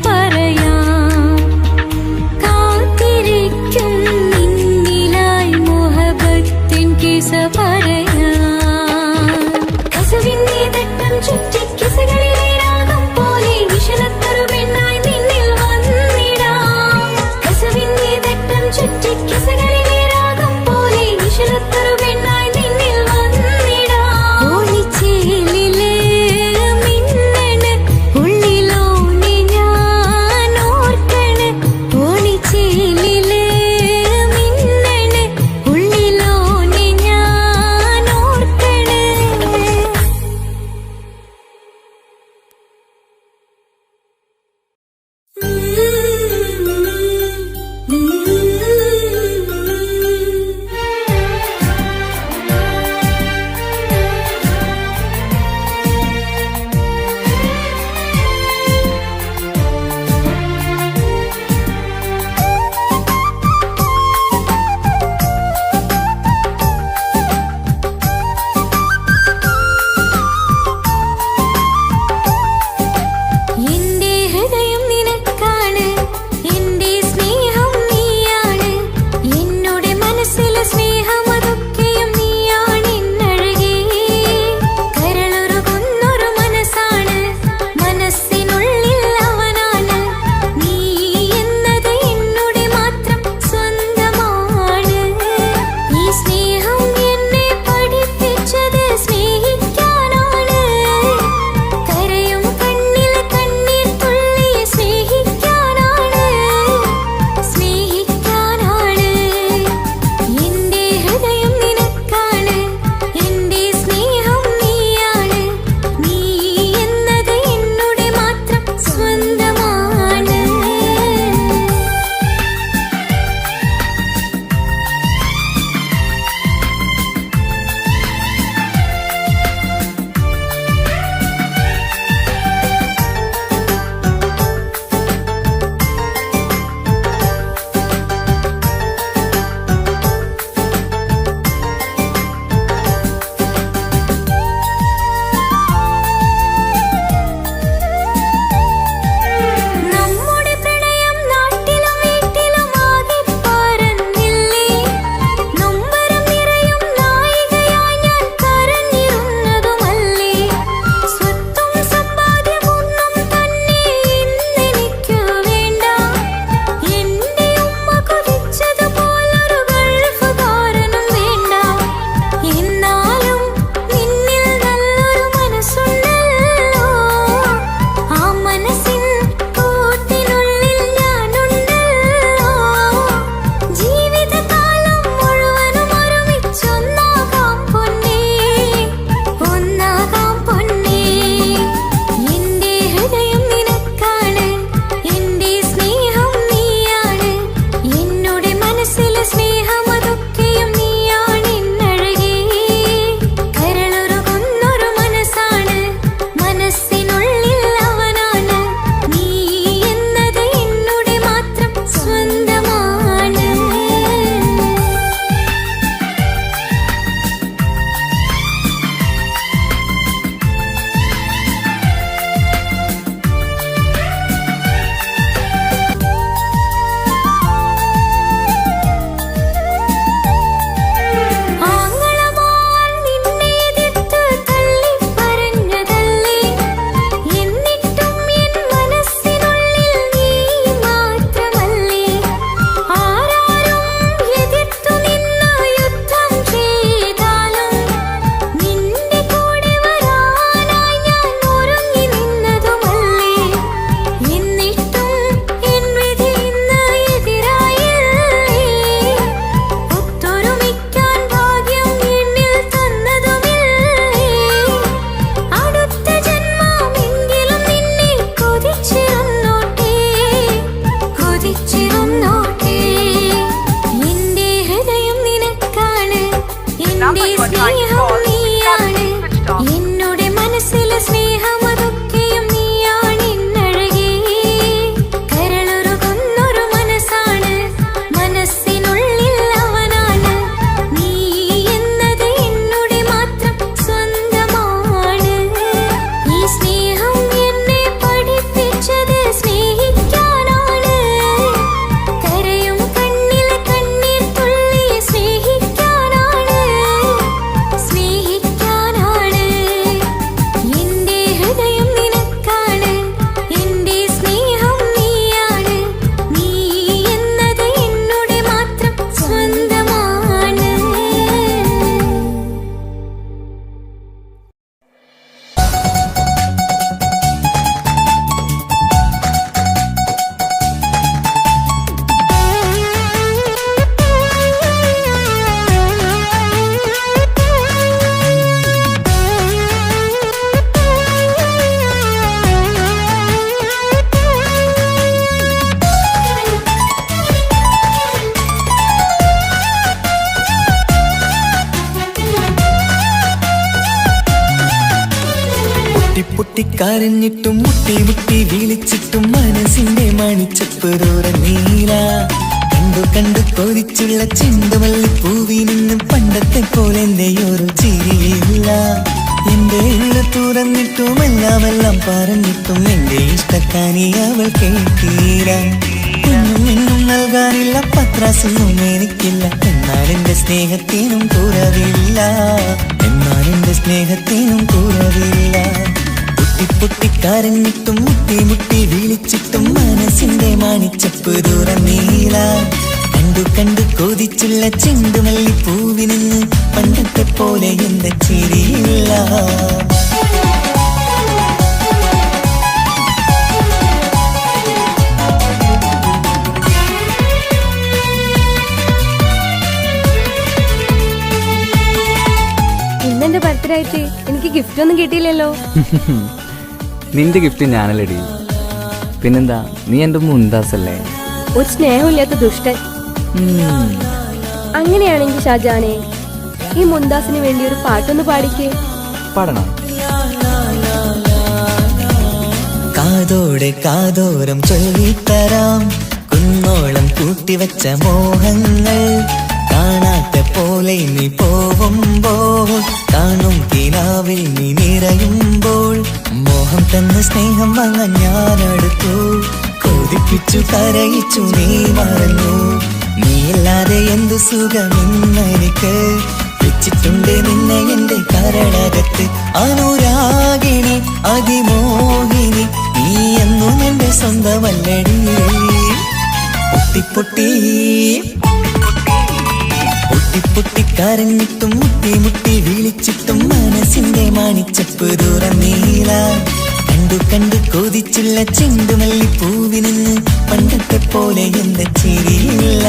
പറയാം കാത്തിരിക്കും നിന്നിലായി മുഹബത്തിൻ കിസ പറയാം കസവിൻ നീതട്ടം ചുറ്റി കിസകളിലെ രാഗം പോലെ വിഷലത്തൊരു പെണ്ണായി നിന്നിൽ വന്നിടാം കസവിൻ നീതട്ടം ചുറ്റി കിസകളിലെ രാഗം പോലെ വിഷലത്തൊരു പെണ്ണായി നിന്നിൽ വന്നിടാം ഒളിച്ചേലിലെ മിന്നണ് ഉള്ളിലോനെ ഞാൻ
പൊട്ടിക്കരഞ്ഞിട്ടും മുട്ടി മുട്ടി വിളിച്ചിട്ടും മനസ്സിന്റെ മണിച്ചപ്പ് തുറന്നീല. കണ്ടു കണ്ടു കൊതിച്ചുള്ള ചെണ്ടുമല്ലി പൂവിൽ നിന്നും പണ്ടത്തെ പോലെ എന്റെയൊരു ചിരിയില്ല. എന്റെ ഉള്ളു തുറന്നിട്ടും എല്ലാം പറഞ്ഞിട്ടും എന്റെ ഇഷ്ടക്കാനി അവൾ കേട്ടീര. ഒന്നും നൽകാനില്ല, പത്രാസൊന്നും എനിക്കില്ല. എന്നാൽ എന്റെ സ്നേഹത്തിനും കുറവില്ല, എന്നാൽ എന്റെ സ്നേഹത്തിനും കുറവില്ല. പൊട്ടിക്കരഞ്ഞിട്ടും മുട്ടി മുട്ടി വിളിച്ചിട്ടും മനസ്സിന്റെ മണിച്ചപ്പ് തുറന്നീല. കണ്ടു കണ്ടു കൊതിച്ചുള്ള ചെണ്ടുമല്ലി പൂവിൽ നിന്ന് പണ്ടത്തെ പോലെ എന്റെ ചിരിയില്ല.
ഇന്നെന്റെ ബർത്ത്ഡേ ആയിട്ട് എനിക്ക് ഗിഫ്റ്റ് ഒന്നും കിട്ടിയില്ലല്ലോ.
നിന്റെ ഗിഫ്റ്റ് ഞാനല്ലടി, പിന്നെന്താ, നീ എന്റെ മുന്താസല്ലേ.
ഒരു സ്നേഹമില്ലാത്ത ദുഷ്ടൻ. അങ്ങനെയാണെങ്കിൽ ഷാജാനെ, ഈ മുന്താസിന് വേണ്ടി ഒരു പാട്ടൊന്ന് പാടിക്കേ.
പാടണം.
കാതോടെ കാതോരം ചൊല്ലിത്തരാം കുന്നോളം കൂട്ടിവച്ച മോഹങ്ങൾ. കാണാത്ത പോലെ നീ പോവുമ്പോൾ, കാണും കിനാവിൽ നീ നിറയുമ്പോൾ, മോഹം തന്ന സ്നേഹം വാങ്ങാൻ ഞാനെടുത്തു. കൊതിപ്പിച്ചു കരയിച്ചു നീ മറന്നു. നീയില്ലാതെ എന്തു സുഖമെന്നെനിക്ക്, വെച്ചിട്ടുണ്ട് നിന്നെ എന്റെ കരളകത്ത്. അനുരാഗിണി അതിമോഹിനി, നീ എന്നും എന്റെ സ്വന്തമല്ലടി. പൊട്ടി പൊട്ടിക്കരഞ്ഞിട്ടും മുട്ടി മുട്ടി വിളിച്ചിട്ടും മനസ്സിന്റെ മണിച്ചപ്പ് തുറന്നീല. കണ്ടു കണ്ടു കൊതിച്ചുള്ള ചെണ്ടുമല്ലി പൂവിൽ നിന്ന് പണ്ടത്തെ പോലെ എന്റെ ചിരിയില്ല.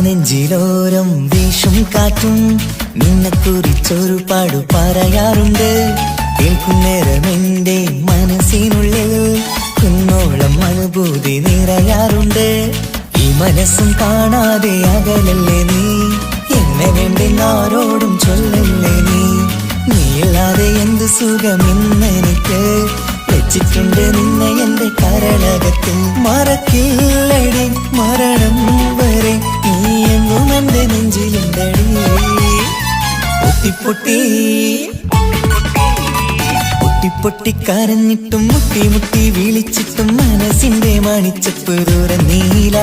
നെഞ്ചിലോരം വീശും കാറ്റും നിന്നെ കുറിച്ചൊരു പാടു പറയാറുണ്ട്. കേൾക്കുന്നേരം എന്റെ മനസ്സിനുള്ളിൽ കുന്നോളം അനുഭൂതി നിറയാറുണ്ട്. ഈ മനസ്സും കാണാതെ അകലല്ലേ നീ, എന്നെ വേണ്ടെന്നാരോടും ചൊല്ലല്ലേ നീ. നീയില്ലാതെ എന്ത് സുഖമെന്നെനിക്ക്, വെച്ചിട്ടുണ്ട് നിന്നെ എന്റെ കരളകത്ത്. മറക്കില്ലടി മരണം വരെ, നീ എങ്ങും എന്റെ നെഞ്ചിലുണ്ടടി. പൊട്ടിക്കരഞ്ഞിട്ടും മുട്ടി മുട്ടി വിളിച്ചിട്ടും മനസ്സിന്റെ മണിച്ചപ്പ് തുറന്നീല.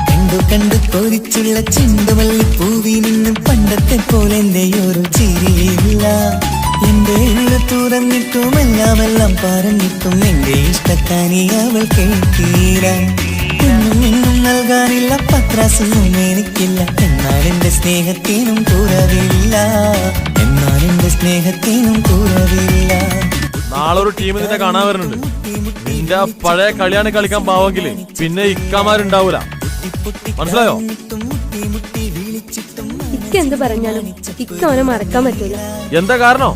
കണ്ടു കണ്ടു കൊതിച്ചുള്ള ചെണ്ടുമല്ലി പൂവിൽ നിന്നും പണ്ടത്തെ പോലെ എന്റെയൊരു ചിരിയില്ല. എന്റെ ഉള്ളു തുറന്നിട്ടും എല്ലാം പറഞ്ഞിട്ടും എന്റെ ഇഷ്ടക്കാനി അവൾ കേട്ടീര. ഒന്നും നൽകാനില്ല, പത്രാസൊന്നും എനിക്കില്ല. എന്നാൽ എന്റെ സ്നേഹത്തിനും കുറവില്ല, എന്നാൽ എന്റെ സ്നേഹത്തിനും കുറവില്ല.
നാളൊരു ടീം നിന്നെ കാണാൻ വരുന്നുണ്ട്. നിന്റെ ആ പഴയ കളിയാണ് കളിക്കാൻ പാവെങ്കില് പിന്നെ ഇക്കമാരുണ്ടാവൂല, മനസ്സിലായോ?
ഇക്ക എന്ത് പറഞ്ഞാലും ഇക്ക അവനെ മറക്കാൻ പറ്റൂല.
എന്താ കാരണം?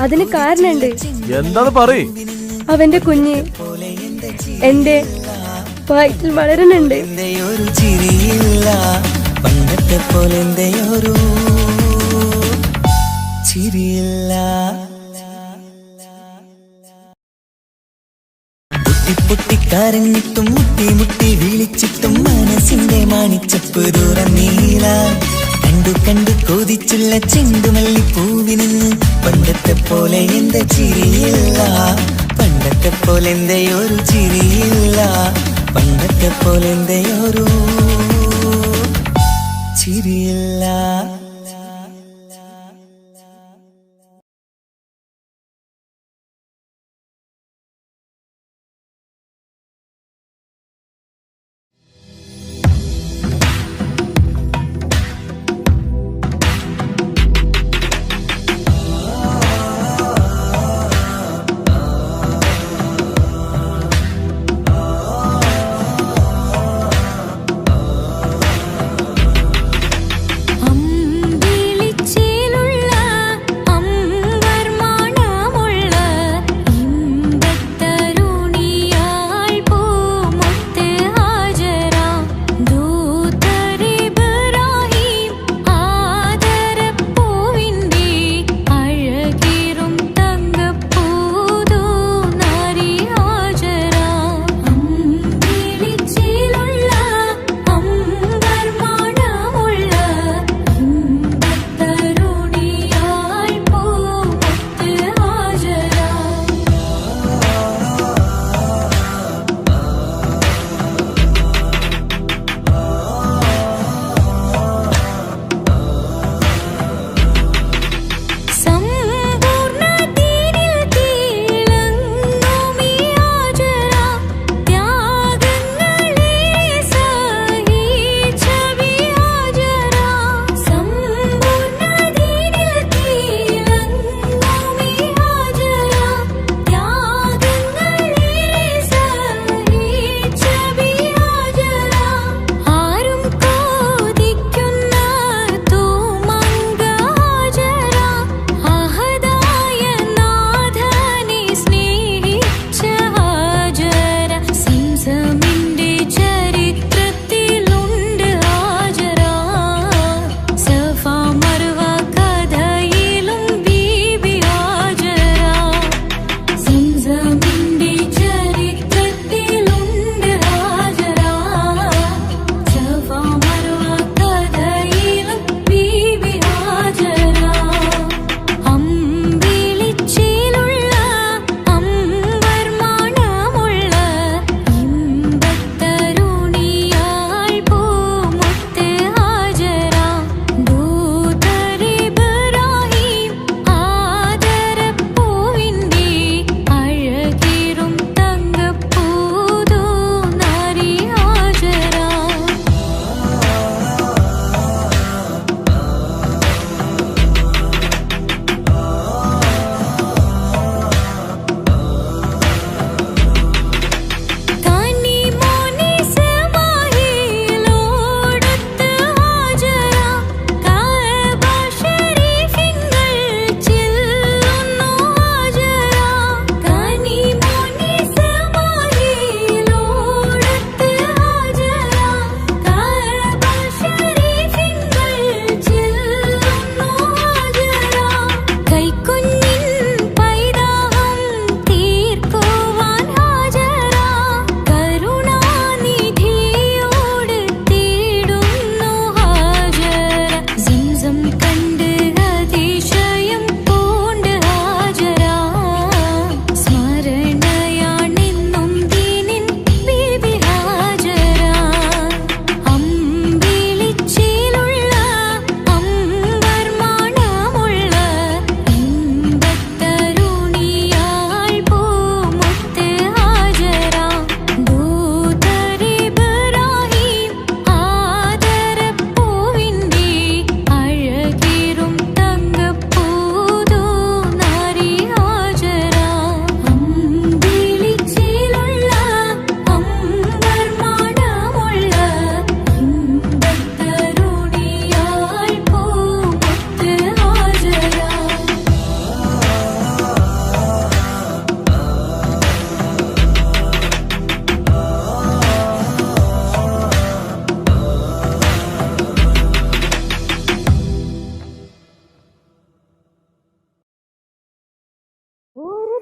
അതിന് കാരണുണ്ട്.
എന്താന്ന് പറയ്.
അവന്റെ കുഞ്ഞ് എന്റെ വയറ്റിൽ വളരുന്നുണ്ട്.
ഒരു ചിരിയില്ല, പണ്ടത്തെ പോലെ എന്റെയൊരു ചിരിയില്ല. പൊട്ടിക്കരഞ്ഞിട്ടും മുട്ടി മുട്ടി വിളിച്ചിട്ടും മനസ്സിന്റെ മണിച്ചപ്പ് തുറന്നീല. കണ്ടു കണ്ടു കൊതിച്ചുള്ള ചെണ്ടുമല്ലി പൂവിൽ നിന്ന് പണ്ടത്തെ പോലെ എന്റെ ചിരിയില്ല. പണ്ടത്തെ പോലെ എന്റെയൊരു ചിരിയില്ല, പണ്ടത്തെ പോലെ എന്റെയൊരു ചിരിയില്ല.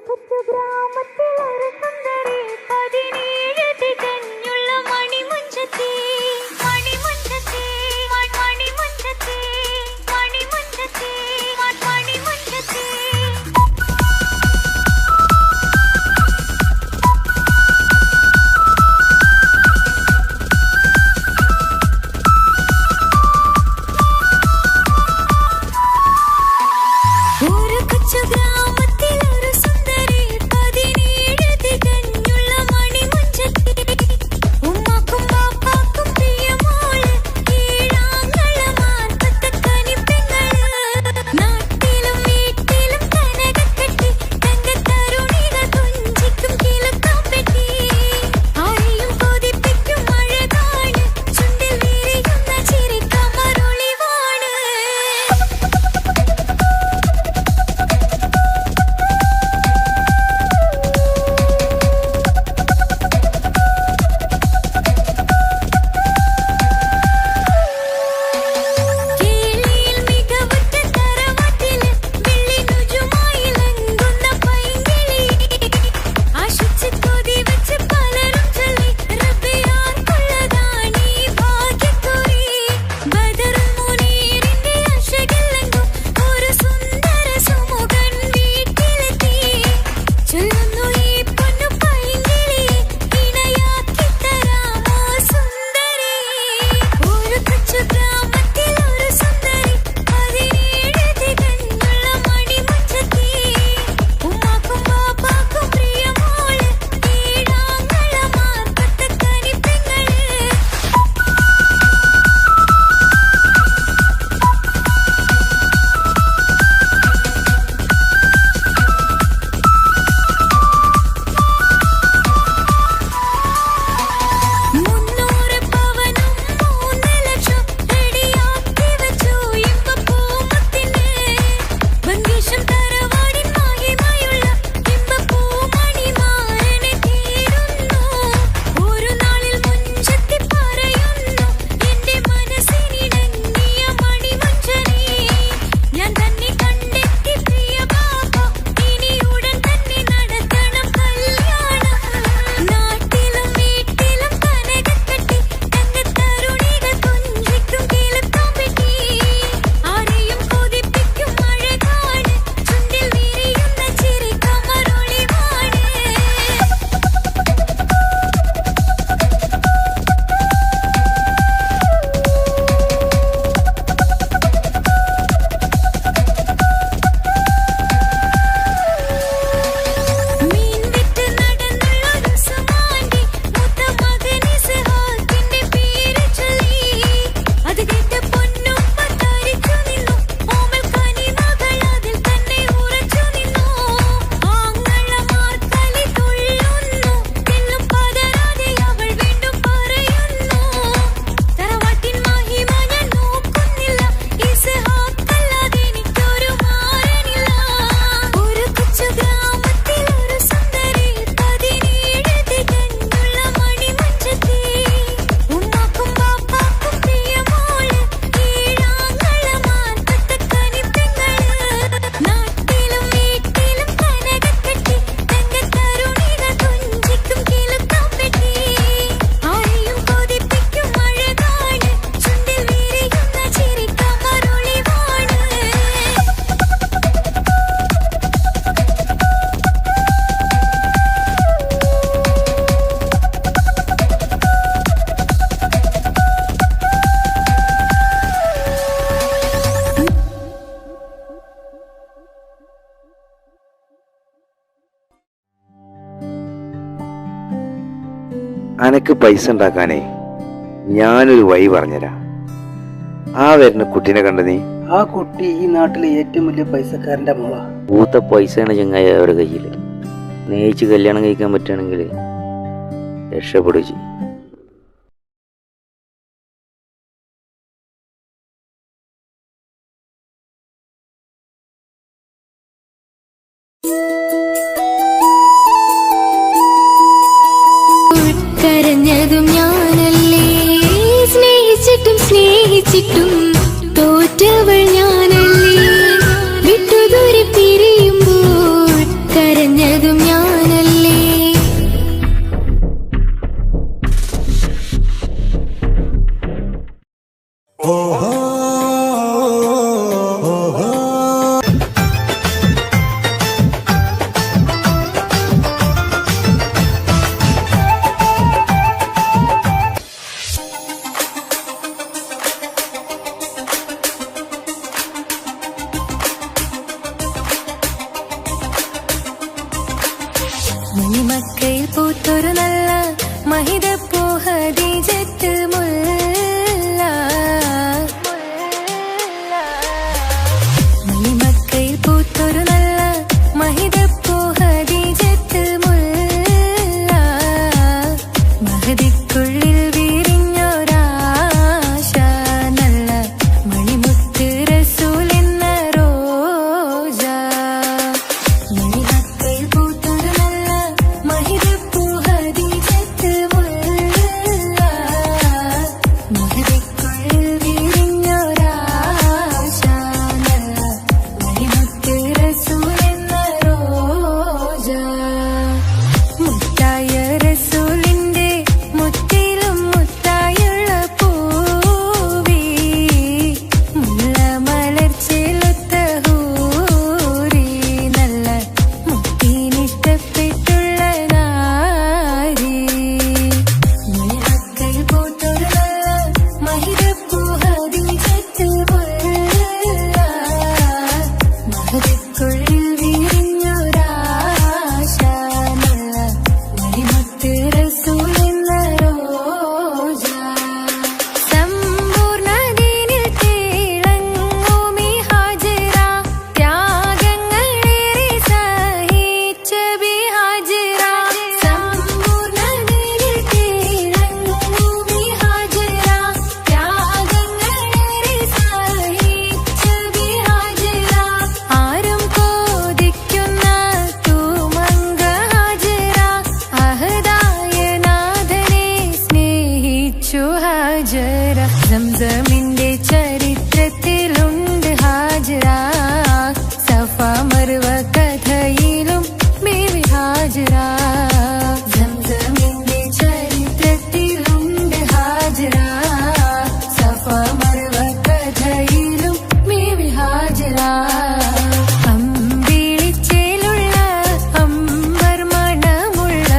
കൊച്ചു ഗ്രാമത്തിലൊരു സുന്ദരി 17 തികഞ്ഞുള്ള മണിമുഞ്ചത്തി മണിമുഞ്ചത്തി മണിമുഞ്ചത്തി മണിമുഞ്ചത്തി മണിമുഞ്ചത്തി ഒരു കൊച്ചു ഗ്രാമത്തിലൊരു സുന്ദരി 17 തികഞ്ഞുള്ള മണിമുഞ്ചത്തി ഉമ്മാക്കും ബാപ്പാക്കും പ്രിയമോള് കീഴാങ്ങളമാർപ്പത്തെ കനിപ്പെങ്ങള് നാട്ടിലും വീട്ടിലും കനകക്കെട്ടി തങ്കത്തരുണികൾ തുഞ്ചിക്കും കിലുക്കാമ്പെട്ടി ആരെയും കൊതിപ്പിക്കും അഴകാണ് ചുണ്ടിൽ വിരിയുന്ന ചിരിക്കമറൊളിവാണ് കേളിയിൽ മികവുറ്റ തറവാട്ടില് വെള്ളിനുജുമായിലങ്കുന്ന പൈങ്കിളി ആശിച്ച് കൊതി വെച്ച് പലരും ചൊല്ലി റബ്ബിയാർക്കുള്ളതാണീ ഭാഗ്യക്കുറി ബദറുൽ മുനീറിന്റെ അശകിലെങ്കും ഒരു സുന്ദര സുമുഖൻ വീട്ടിലെത്തി ചൊല്ലുന്നു ഈ പൊന്നു പൈങ്കിളിയെ ഇണയാക്കി തരാമോ സുന്ദരി ഒരു കൊച്ചു ഗ്രാമത്തിലൊരു സുന്ദരി 17 തികഞ്ഞുള്ള മണിമുഞ്ചത്തി ഉമ്മാക്കും ബാപ്പാക്കും പ്രിയമോള് കീഴാങ്ങളമാർപ്പത്തെ കനിപ്പെങ്ങള് മുന്നൂറ് പവനും 3 ലക്ഷം റെഡിയാക്കി വെച്ചു ഇമ്പപ്പൂമുത്തിന് ബംഗീഷം തറവാടിൻ മഹിമയുള്ള ഇമ്പപ്പൂമണിമാരനെ തീരുന്നു ഒരു നാളിൽ മുഞ്ചത്തി പറയുന്നു എന്റെ മനസ്സിനിണങ്ങിയ മണിമുഞ്ചനെ ഞാൻ തന്നെ കണ്ടെത്തി പ്രിയ ബാബ ഇനി ഉടൻ തന്നെ നടത്തണം കല്യാണം നാട്ടിലും വീട്ടിലും കനകക്കെട്ടി തങ്കത്തരുണികൾ തുഞ്ചിക്കും കിലുക്കാമ്പെട്ടി ആരെയും കൊതിപ്പിക്കും അഴകാണ് ചുണ്ടിൽ വിരിയുന്ന ചിരിക്കമറൊളിവാണ് മീൻ വിറ്റ് നടന്നുള്ളൊരു സുമാന്റെ മൂത്ത മകൻ ഇസ്ഹാക്കിന്റെ പേര് ചൊല്ലി അത് കേട്ട് പൊന്നുപ്പ തരിച്ചു നിന്നു ഓമൽ കനിമകൾ അതിൽ തന്നെ ഉറച്ചു നിന്നു ആങ്ങളമാർ കലി തുള്ളുന്നു എന്നും പതരാതെ അവൾ വീണ്ടും പറയുന്നു തറവാട്ടിൻ മഹിമ ഞാൻ നോക്കുന്നില്ല ഇസ്ഹാക്കല്ലാതെ എനിക്കൊരു മാരനില്ല ഒരു കൊച്ചു ഗ്രാമത്തിലൊരു സുന്ദരി 17 തികഞ്ഞുള്ള മണിമുഞ്ചത്തി ഉമ്മാക്കും ബാപ്പാക്കും പ്രിയമോള് കീഴാങ്ങളമാർപ്പത്തെ കനിപ്പെങ്ങള് നാട്ടിലും വീട്ടിലും കനകക്കെട്ടി തങ്കത്തരുണികൾ തുഞ്ചിക്കും കിലുക്കാമ്പെട്ടി ആരെയും കൊതിപ്പിക്കും അഴകാണ് ചുണ്ടിൽ വിരിയുന്ന ചിരിക്കമറൊളിവാണ്
അനക്ക് പൈസ ഉണ്ടാക്കാനേ ഞാനൊരു വഴി പറഞ്ഞുതരാം. ആ വരുന്ന കുട്ടീനെ കണ്ട നീ?
ആ കുട്ടി ഈ നാട്ടിലെ ഏറ്റവും വലിയ പൈസക്കാരന്റെ മോള.
പൂത്ത പൈസയാണ് ചങ്ങായി അവരുടെ കയ്യിൽ. സ്നേഹിച്ച് കല്യാണം കഴിക്കാൻ പറ്റുകയാണെങ്കിൽ രക്ഷപ്പെടുക ചെയ്യും.
കരഞ്ഞതും ഞാനല്ലേ സ്നേഹിച്ചിട്ടും തോറ്റവൾ ഞാനല്ലേ വിട്ടുദൂരെ പിരിയുമ്പോൾ കരഞ്ഞത് മണിമക്കയിൽ പൂത്തൊരു നല്ല മഹിതപ്പൂ ഹദീജത്ത് മുല്ല. മണിമക്കയിൽ പൂത്തൊരു നല്ല മഹിതപ്പൂ ഹദീജത്ത് മുല്ല. മഹദിക്കുള്ളിൽ വിരിഞ്ഞൊരാശ നല്ല മണിമുത്ത് റസൂൽ എന്ന റോജ. മണിമക്കയിൽ പൂത്തൊരു നല്ല മഹിതപ്പൂ ഹദീജത്ത് മുല്ല. മഹദിക്കുള്ളിൽ വിരിഞ്ഞൊരാശ നല്ല മണിമുത്ത് റസൂൽ എന്ന റോജ. മുത്തായ റസൂലിന്റെ മുത്തിലും മുത്തായുള്ള പൂവി മുല്ല മലർച്ചെലുത്ത ഹൂറി നല്ല മുത്തിനിഷ്ടപ്പെട്ടുള്ള നാരി. മണിമക്കയിൽ പൂത്തൊരു നല്ല മഹിതപ്പൂ ഹദീജത്ത് മുല്ല. മഹദിക്കുള്ളിൽ വിരിഞ്ഞൊരാശ നല്ല മണിമുത്ത് റസൂൽ എന്ന റോജ. സമ്പൂർണ്ണ ദീനിൽ തിളങ്ങുമീ ഹാജിറ. ത്യാഗങ്ങളേറെ സഹിച്ച ബി ഹാജിറ. സമ്പൂർണ്ണ ദീനിൽ തിളങ്ങുമീ ഹാജിറ. ത്യാഗങ്ങളേറെ സഹിച്ച ബി ഹാജിറ. ആരും കോതിക്കുന്ന തൂമങ്ക ഹാജിറ. അഹദായ നാഥനെ സ്നേഹിച്ചു ഹാജറ. സംസമിന്റെ ചരിത്രത്തിലുണ്ട് ഹാജറ. സഫ മർവ കഥയിലും ബീവി ഹാജറ. സംസമിന്റെ ചരിത്രത്തിലുണ്ട് ഹാജറ. സഫ മർവ കഥയിലും ബീവി ഹാജറ. അമ്പിളിച്ചേലുള്ള അമ്പർ മണമുള്ള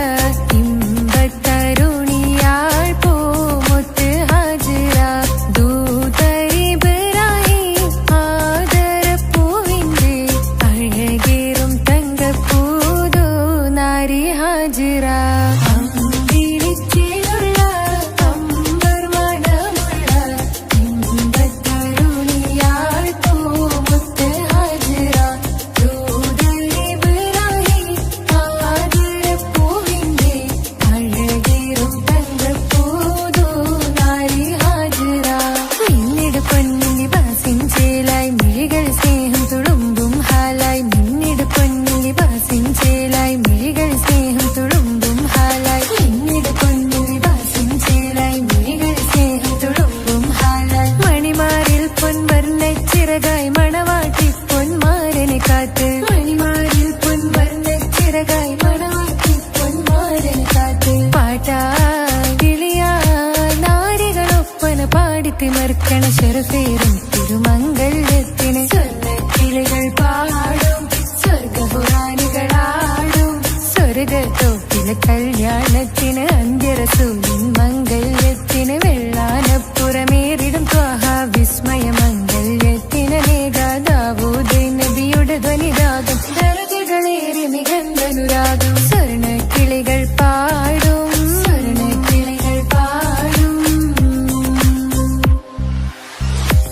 ഇമ്പത്തരുണിയാൾ പൂമുത്ത് ഹാജറ. ദൂതരിബ്രാഹിം ആദരപ്പൂവിന്റെ അഴകേറും തങ്കപ്പൂതോ നാരി ഹാജറ. അമ്പിളിച്ചേലുള്ള അമ്പർ മണമുള്ള ഇമ്പത്തരുണിയാൾ പൂമുത്ത് ഹാജറ. ദൂതരിബ്രാഹിം ആദരപ്പൂവിന്റെ അഴകേറും തങ്കപ്പൂതോ നാരി ഹാജറ. മിന്നിട് പൊന്നിന്റെ ബാസിൻ ചേലായി മിഴികൾ സ്നേഹം തുളുമ്പും ഹാലായി. മിന്നിട് പൊന്നിന്റെ ബാസിൻ ചേലായി മിഴികൾ സ്നേഹം തുളുമ്പും ഹാലായി. മിന്നിട് പൊന്നിന്റെ ബാസിൻ ചേലായി മിഴികൾ സ്നേഹം തുളുമ്പും ഹാലായി. മണിമാരിൽ പൊൻവർണ്ണ ചിറകായി മണവാട്ടി പൊന്മാരനെ കാത്ത്. മണിമാരിൽ പൊൻവർണ്ണ ചിറകായി മണവാട്ടി പൊന്മാരനെ കാത്ത്. പാട്ടായി വിളിയായി നാരികളൊപ്പന പാടിത്തിമർക്കണ ശരഫേറും തിരുമംഗല്യത്തിന്. സ്വർണ്ണക്കിളികൾ പാടും സ്വർഗപുരാണികളാടും സ്വർഗത്തോപ്പിലെ കല്യാണത്തിന്. അന്ത്യറസൂലിൻ മംഗല്യത്തിന്. വെള്ളാനപ്പുറമേറിടും ത്വാഹ വിസ്മയ മംഗല്യത്തിന്. നേതാദാവൂദ് നബിയുടെ ധ്വനിരാഗം ദരജകളേറി മികന്ധനുരാഗം. സ്വർണ്ണക്കിളികൾ പാടും സ്വർണ്ണക്കിളികൾ പാടും.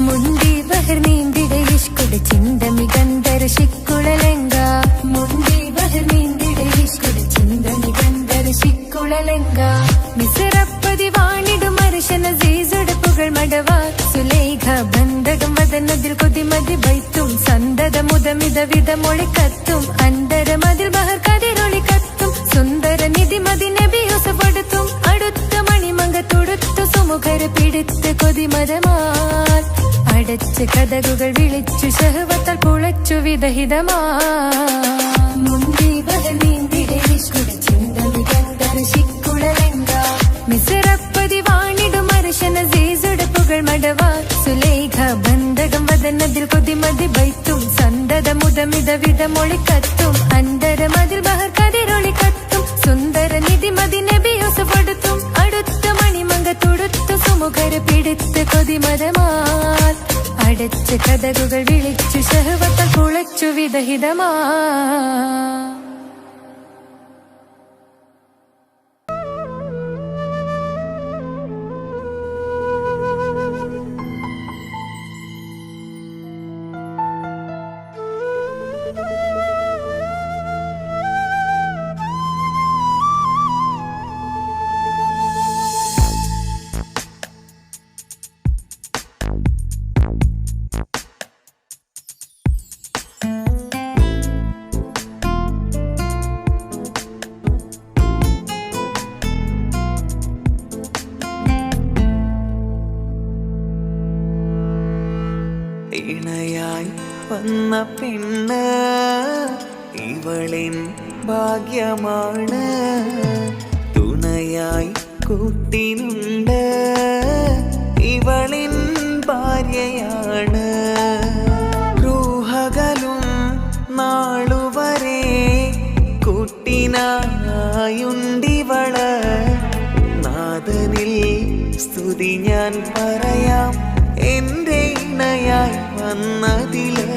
മുന്തി ബഹർ നീന്തിട ഇഷ്കുട ചിന്ത മികന്ധര ശിക്കുളലങ്ക. മുന്തി ബഹർ നീന്തിട ഇഷ്കുട ചിന്ത മികന്ധര ശിക്കുളലങ്ക. മിസറപ്പതി വാണിടും അർശന സീസുടെ പുകൾ മടവാ. സുലൈഖ ബന്ധകം വദനതിൽ കൊതിമതി ബൈത്തും. സന്തത മുതമിത വിധമൊളി കത്തും. അന്തരമതിൽ ബഹർ കതിരൊളി കത്തും. സുന്ദര നിധിമതി നബി യൂസഫെടുത്തും. അടുത്ത മണിമങ്ക തൊടുത്തു സുമുഖര പിടിത്ത് കൊതിമതമാൽ. അടച്ച കഥകുകൾ വിളിച്ചു ശഹവത്താൽ പുളച്ചു വിദഹിതമാ. മുന്തി ബഹർ നീന്തിടെ ഇഷ്കുട ചിന്ത മികന്ധര ശിക്കുളലങ്ക. മിസറപ്പതി വാണിടും അർശന സീസുടെ പുകൾ മടവാ. സുലൈഖ ബന്ധകം വദനതിൽ കൊതിമതി ബൈത്തും. സന്തത മുതമിത വിധമൊളി കത്തും. അന്തരമതിൽ ബഹർ കതിരൊളി കത്തും. സുന്ദര നിധിമതി നബി യൂസഫെടുത്തും. അടുത്ത മണിമങ്ക തൊടുത്തു സുമുഖര പിടിത്ത് കൊതിമതമാൽ. അടച്ച കഥകുകൾ വിളിച്ചു ശഹവത്താൽ കുളച്ചു വിദഹിതമാ.
വന്ന പെണ്ണ് ഇവളിൻ ഭാഗ്യമാണ് തുണയായി കൂട്ടിനുണ്ട് ഇവളിൻ ഭാര്യയാണ് റൂഹകലും നാളുവരെ കൂട്ടിനായുണ്ടിവള് നാദനിൽ സ്തുതി ഞാൻ പറയാം എൻ്റെ ഇണയായി വന്നതില്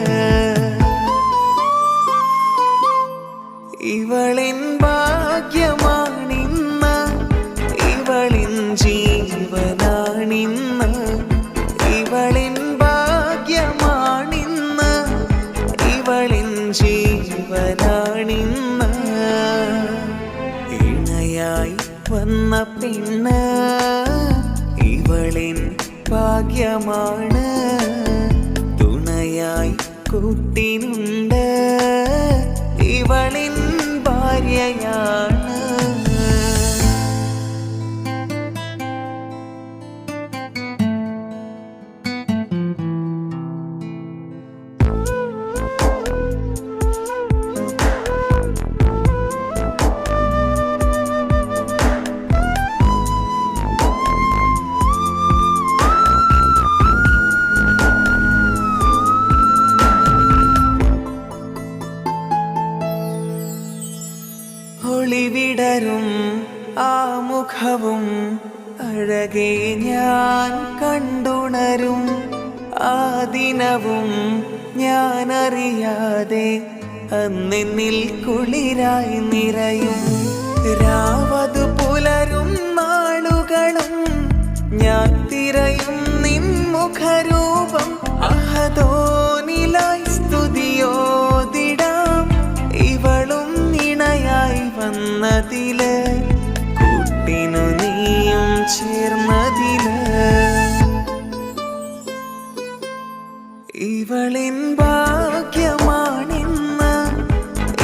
ഇവളിൻ ഭാഗ്യമാണിന്ന് ഇവളിൻ ജീവനാണിന്ന് ഇവളിൻ ഭാഗ്യമാണിന്ന് ഇവളിൻ ജീവനാണിന്ന് ഇണയായി വന്ന പെണ്ണ് ഇവളിൻ ഭാഗ്യമാണ് തുണയായി കൂട്ടിനുണ്ട് ഇവളിൻ ഭാര്യയാണ് ഒളിവിടരും ആ മുഖവും അഴകെ ഞാൻ കണ്ടുണരും ആ ദിനവും ഞാനറിയാതെ അന്നെന്നിൽ കുളിരായി നിറയും രാവതു പുലരും നാളുകളും ഞാൻ തിരയും നിൻ മുഖരൂപം അഹദോനിലായി സ്തുതിയോതിടാം ഇവളും ഇണയായി വന്നതില് കൂട്ടിനു നീയും ചേർന്നതില് ഇവളിൻ ഭാഗ്യമാണിന്ന്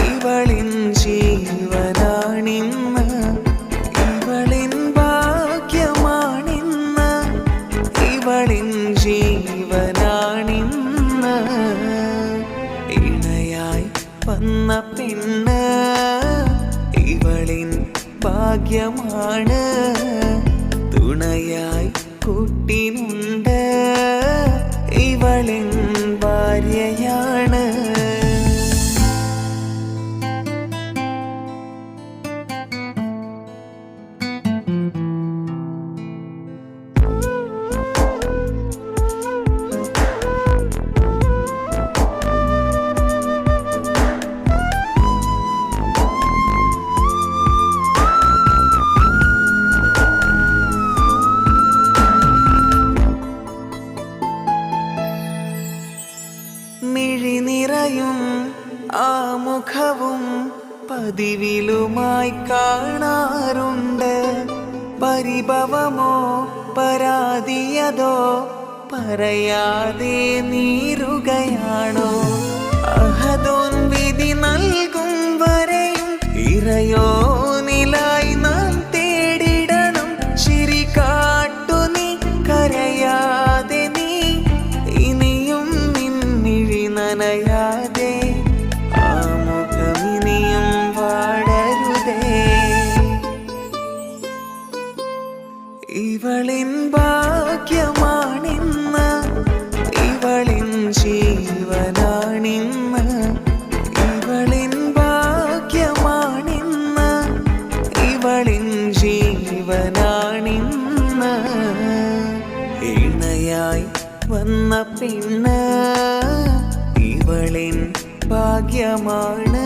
ഇവളിൻ ജീവനാണിന്ന് ഇവളിൻ ഭാഗ്യമാണിന്ന് ഇവളിൻ ജീവനാണിന്ന് ഇണയായി വന്ന പെണ്ണ് ഇവളിൻ ഭാഗ്യമാണ് തുണയായി കൂട്ടിനുണ്ട് ഇവളിൻ ഭാര്യയാണ് മിഴിനിറയും ആ മുഖവും പതിവിലുമായി കാണാറുണ്ട് പരിഭവമോ പരാതിയതോ പറയാതെ നീറുകയാണോ അഹദോൻ വിധി നൽകും വരെയും ഇറയോനിലായി നാം തേടിടണം ചിരി കാട്ടു നീ കരയാതെ നീ ഇനിയും നിന്നിഴി നനയാതെ ആ മുഖമിനിയും വാടരുതേ ഇവളിൻ ഭാഗ്യമാണിന്ന് ഇവളിൻ ജീവനാണിന്ന് ഇവളിൻ ഭാഗ്യമാണിന്ന് ഇവളിൻ ജീവനാണിന്ന് ഇണയായി വന്ന പെണ്ണ് ഇവളിൻ ഭാഗ്യമാണ്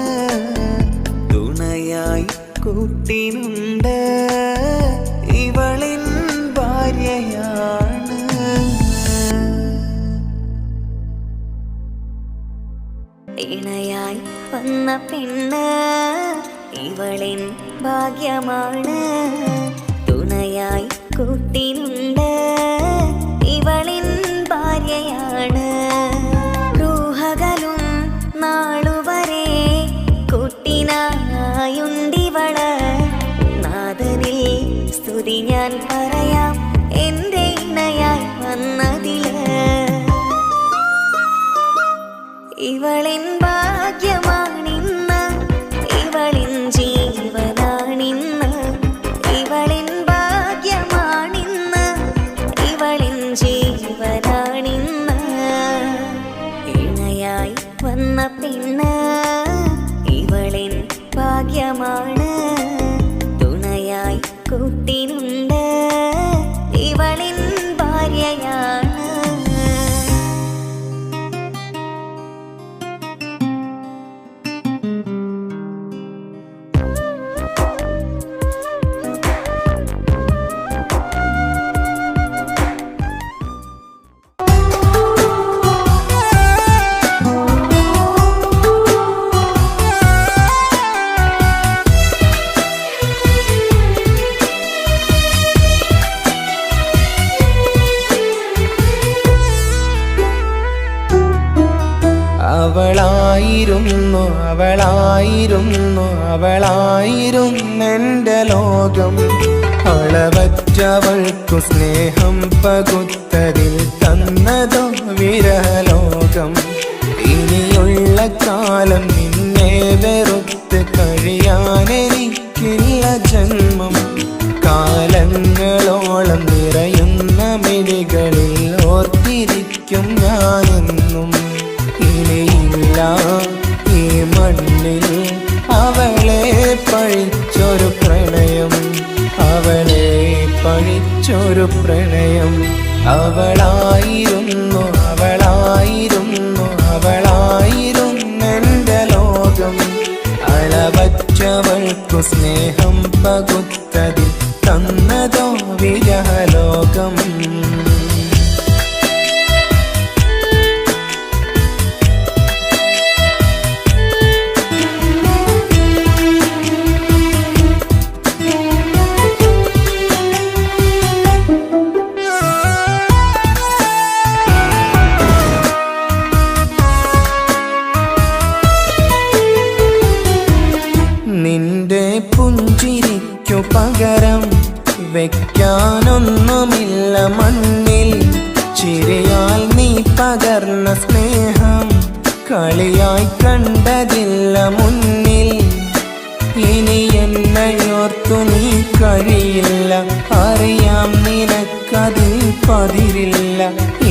തുണയായി കൂട്ടിനുണ്ട് ഇവളിൻ ഭാര്യയാണ്
ഇണയായി വന്ന പെണ്ണ് ഇവളിൻ ഭാഗ്യമാണ് തുണയായി കൂട്ടിനുണ്ട് ഇവളിൻ ഭാര്യയാണ് റൂഹകലും നാളുവരെ കൂട്ടിനായുണ്ടിവള് നാദനിൽ സ്തുതി ഞാൻ പറയാം എൻ്റെ ഇണയായി വന്നതില് ഇവളിൻ ഭാഗ്യമാണിന്ന്, ഇവളിൻ ജീവനാണിന്ന്. ഇവളിൻ ഭാഗ്യമാണിന്ന്, ഇവളിൻ ജീവനാണിന്ന്. ഇണയായി വന്ന പെണ്ണ് ഇവളിൻ ഭാഗ്യമാണ്. തുണയായി കൂട്ടിനുണ്ട് ഇവളിൻ ഭാര്യയാണ്.
അവളായിരുന്നു അവളായിരുന്നു അവളായിരുന്നെൻ്റെ ലോകം. അളവറ്റവൾക്കു സ്നേഹം പകുത്തതിൽ തന്നതോ വിരഹലോകം. ഇനിയുള്ള കാലം നിന്നെ വെറുത്ത് കഴിയാനെനിക്കില്ല ജന്മം. കാലങ്ങളോളം നിറയുന്ന മിഴികളിൽ ഓർത്തിരിക്കും ഞാനെന്നും. ഇനിയില്ല ഈ മണ്ണിൽ അവളെ പഴിച്ചൊരു പ്രണയം, അവളെ പഴിച്ചൊരു പ്രണയം. അവളായിരുന്നു അവളായിരുന്നു അവളായിരുന്നെൻ്റെ ലോകം. അളവറ്റവൾക്കു സ്നേഹം പകുത്തതിൽ തന്നതോ വിരഹലോകം. നിന്റെ പുഞ്ചിരിക്കു പകരം വെക്കാനൊന്നുമില്ല മണ്ണിൽ. ചിരിയാൽ നീ പകർന്ന സ്നേഹം കളിയായി കണ്ടതില്ല മുന്നിൽ. ഇനി എന്നയോർത്തു നീ കഴിയില്ല, അറിയാം നിനക്കതിൽ പതിരില്ല.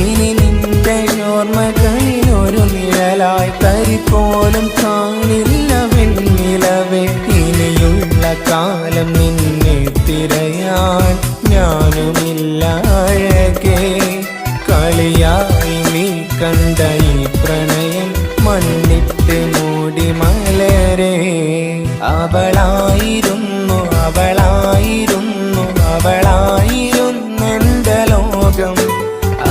ഇനി നിന്റെ ഓർമ്മകളിൽ ഒരു നിഴലായി തരി പോലും കാണില്ല വെണ്ണിലവേ. ഇനിയുള്ള കാലം നിന്നെ തിരയാൻ ഞാനുമില്ല അഴകേ. കളിയായി നീ കണ്ട ഈ പ്രണയം മണ്ണിട്ട് മൂടി മലരേ. അവളായിരുന്നു അവളായിരുന്നു അവളായിരുന്നെൻ്റെ ലോകം.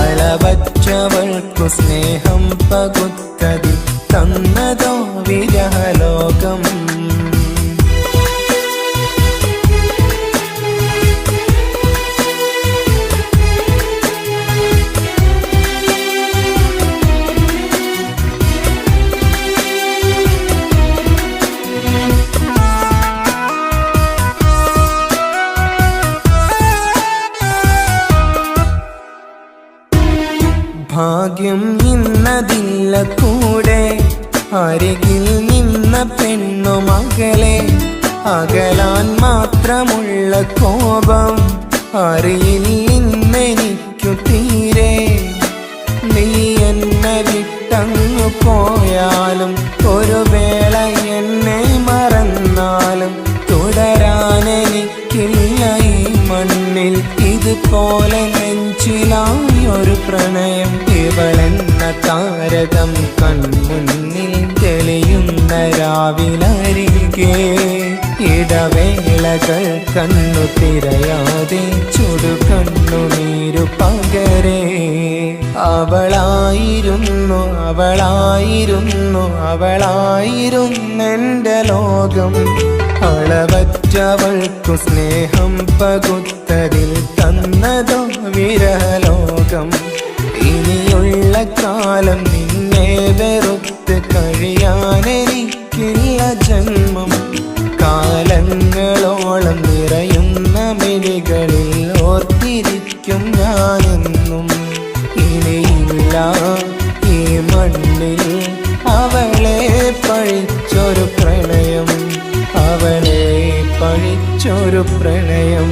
അളവറ്റവൾക്കു സ്നേഹം പകുത്തതിൽ തന്നതോ വിരഹലോകം. ഭാഗ്യം ഇന്നതില്ല കൂടെ, അരികിൽ നിന്ന പെണ്ണു മകളെ. അകലാൻ മാത്രമുള്ള കോപം അറിയില്ലെനിക്കു തീരെ. നീ എന്നെ വിട്ടങ്ങു പോയാലും ഒരു വേള എന്നെ മറന്നാലും തുടരാനെനിക്കില്ല ഈ മണ്ണിൽ. ഇതുപോലെ നെഞ്ചിലായി ഒരു പ്രണയം. ഇവളെന്ന താരകം കൺമുന്നിൽ തെളിയുന്ന രാവിലരികെ. ഇടവേളകൾ കണ്ണു തിരയാതെ ചുടുകണ്ണുനീരു പകരേ. അവളായിരുന്നു അവളായിരുന്നു അവളായിരുന്നെൻ്റെ ലോകം. അളവറ്റവൾക്കു സ്നേഹം പകുത്തതിൽ തന്നതോ വിരഹലോകം. ഇനിയുള്ള കാലം നിന്നെ വെറുത്ത് കഴിയാനെനിക്കില്ല ജന്മം. കാലങ്ങളോളം നിറയുന്ന മിഴികളിൽ ഓർത്തിരിക്കും ഞാനെന്നും. ഇനിയില്ല ഈ മണ്ണിൽ അവ പഴിച്ചൊരു പ്രണയം.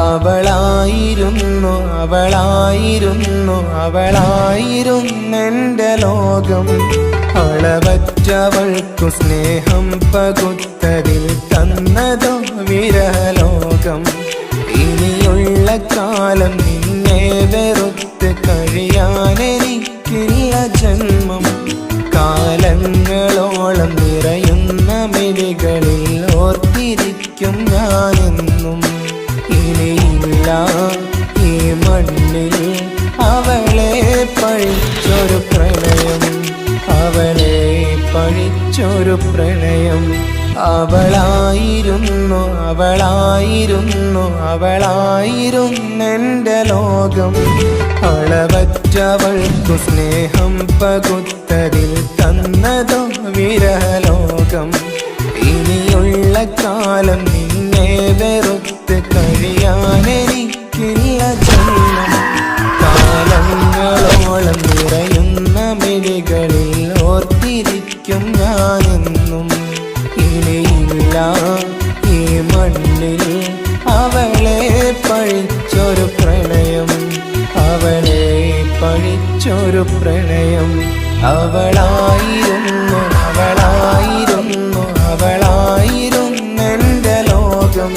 അവളായിരുന്നു അവളായിരുന്നു അവളായിരുന്നെൻ്റെ ലോകം. അളവറ്റവൾക്കു സ്നേഹം പകുത്തതിൽ തന്നതോ വിരലോകം. ഇനിയുള്ള കാലം നിന്നെ വെറുത്ത് കഴിയാനെനിക്കില്ല ജന്മം. കാലങ്ങളോളം നിറയുന്ന മിഴികളിൽ ഓർത്തിരിക്കും ഞാനെന്നും. ഇനിയില്ല ഈ മണ്ണിൽ അവളെ പഴിച്ചൊരു പ്രണയം. അവളെ പഴിച്ചൊരു പ്രണയം. അവളായിരുന്നു അവളായിരുന്നു അവളായിരുന്നെൻ്റെ ലോകം. അളവറ്റവൾക്കു സ്നേഹം പകുത്തതിൽ തന്നതോ വിരലോകം. ഇനിയുള്ള കാലം നിന്നെ വെറുത്ത് കഴിയാനെനിക്കില്ല ജന്മം. കാലങ്ങളോളം നിറയുന്ന മിഴികളിൽ ഓർത്തിരിക്കും ഞാനെന്നും. ഇനിയില്ല ഈ മണ്ണിൽ അവളെ പഴിച്ചൊരു പ്രണയം. അവളെ പഴിച്ചൊരു പ്രണയം. അവളായിരുന്നു അവളായിരുന്നു അവളായിരുന്നെൻ്റെ ലോകം.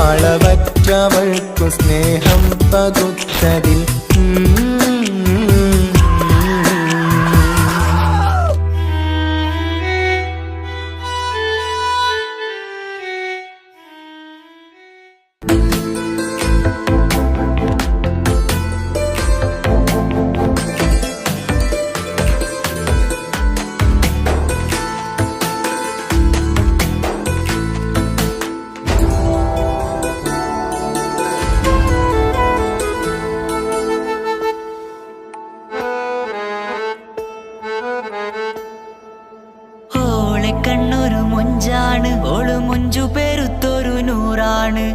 അളവറ്റവൾക്കു സ്നേഹം പകുത്തതിൽ
കണ്ണൊരു മൊഞ്ചാണ്, ഓള് മൊഞ്ചു പെരുത്തൊരു നൂറാണ്.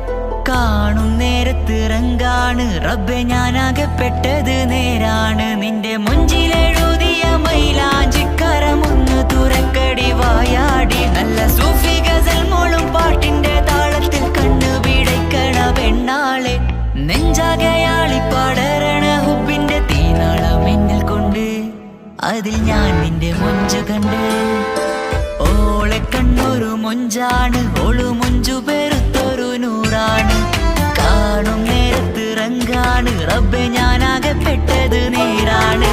കാണും നേരത്ത് റങ്കാണ്, റബ്ബെ ഞാനാകപ്പെട്ടത് നേരാണ്. നിന്റെ മൊഞ്ചിലെഴുതിയ മൈലാഞ്ചിക്കരമൊന്ന് തുറക്കടി വായാടി. നല്ല സൂഫി ഗസൽ മോളും പാട്ടിന്റെ താളത്തിൽ കണ്ണു പിടയ്ക്കണ പെണ്ണാളെ. നെഞ്ചാകയാളി പടരണ ഹുബിന്റെ തീനാളം എന്നിൽ കൊണ്ട്, അതിൽ ഞാൻ നിന്റെ മൊഞ്ചു കണ്ട്. ഓളെ കണ്ണൊരു മൊഞ്ചാണ്, ഓളു മൊഞ്ചു പെരുത്തൊരു നൂറാണ്. കാണും നേരത്ത് റങ്കാണ്, റബ്ബെ ഞാനാകപ്പെട്ടത് നേരാണ്.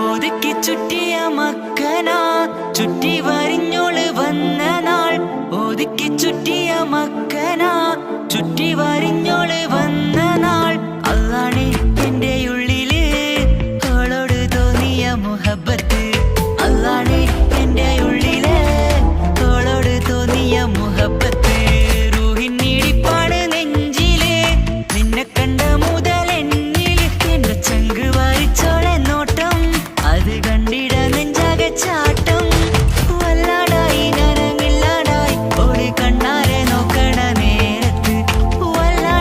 ഒതുക്കി ചുറ്റിയ മക്കനാ ചുറ്റി വരിഞ്ഞോള് വന്ന നാൾ. ഒതുക്കി ചുറ്റിയ മക്കനാ ചുറ്റി വരിഞ്ഞോള് വന്ന നാൾ. അതാണ് എന്റെ ഉള്ളില് അവളോട് തോന്നിയ മുഹബത്ത്. അതാണ് എന്റെ ഉള്ളില് അവളോട് തോന്നിയ മുഹബത്ത്. റൂഹിന്നിടിപ്പാണ് നെഞ്ചില്, നിന്നെ കണ്ട മുതൽ എന്നില്. എന്റെ ചങ്ക് വാരിച്ചോളെ നോട്ടം, അത് കണ്ടിട നെഞ്ചാകെ ചാട്ടം. വല്ലാടായി നനങ്ങില്ലാടായി ഓടി കണ്ണാരെ നോക്കണ നേരത്ത്. വല്ലാ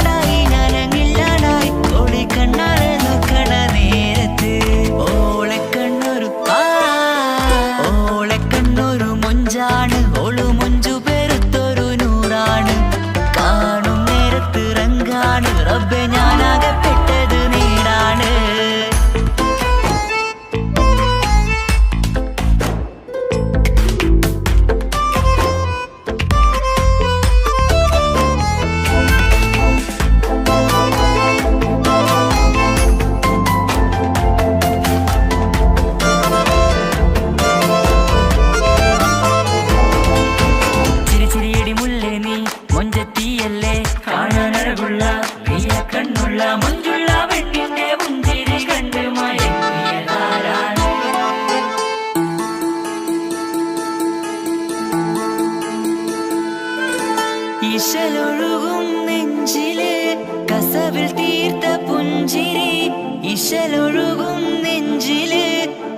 ഇശലൊഴുകും നെഞ്ചില്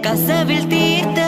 കസവിൽ തീർത്ത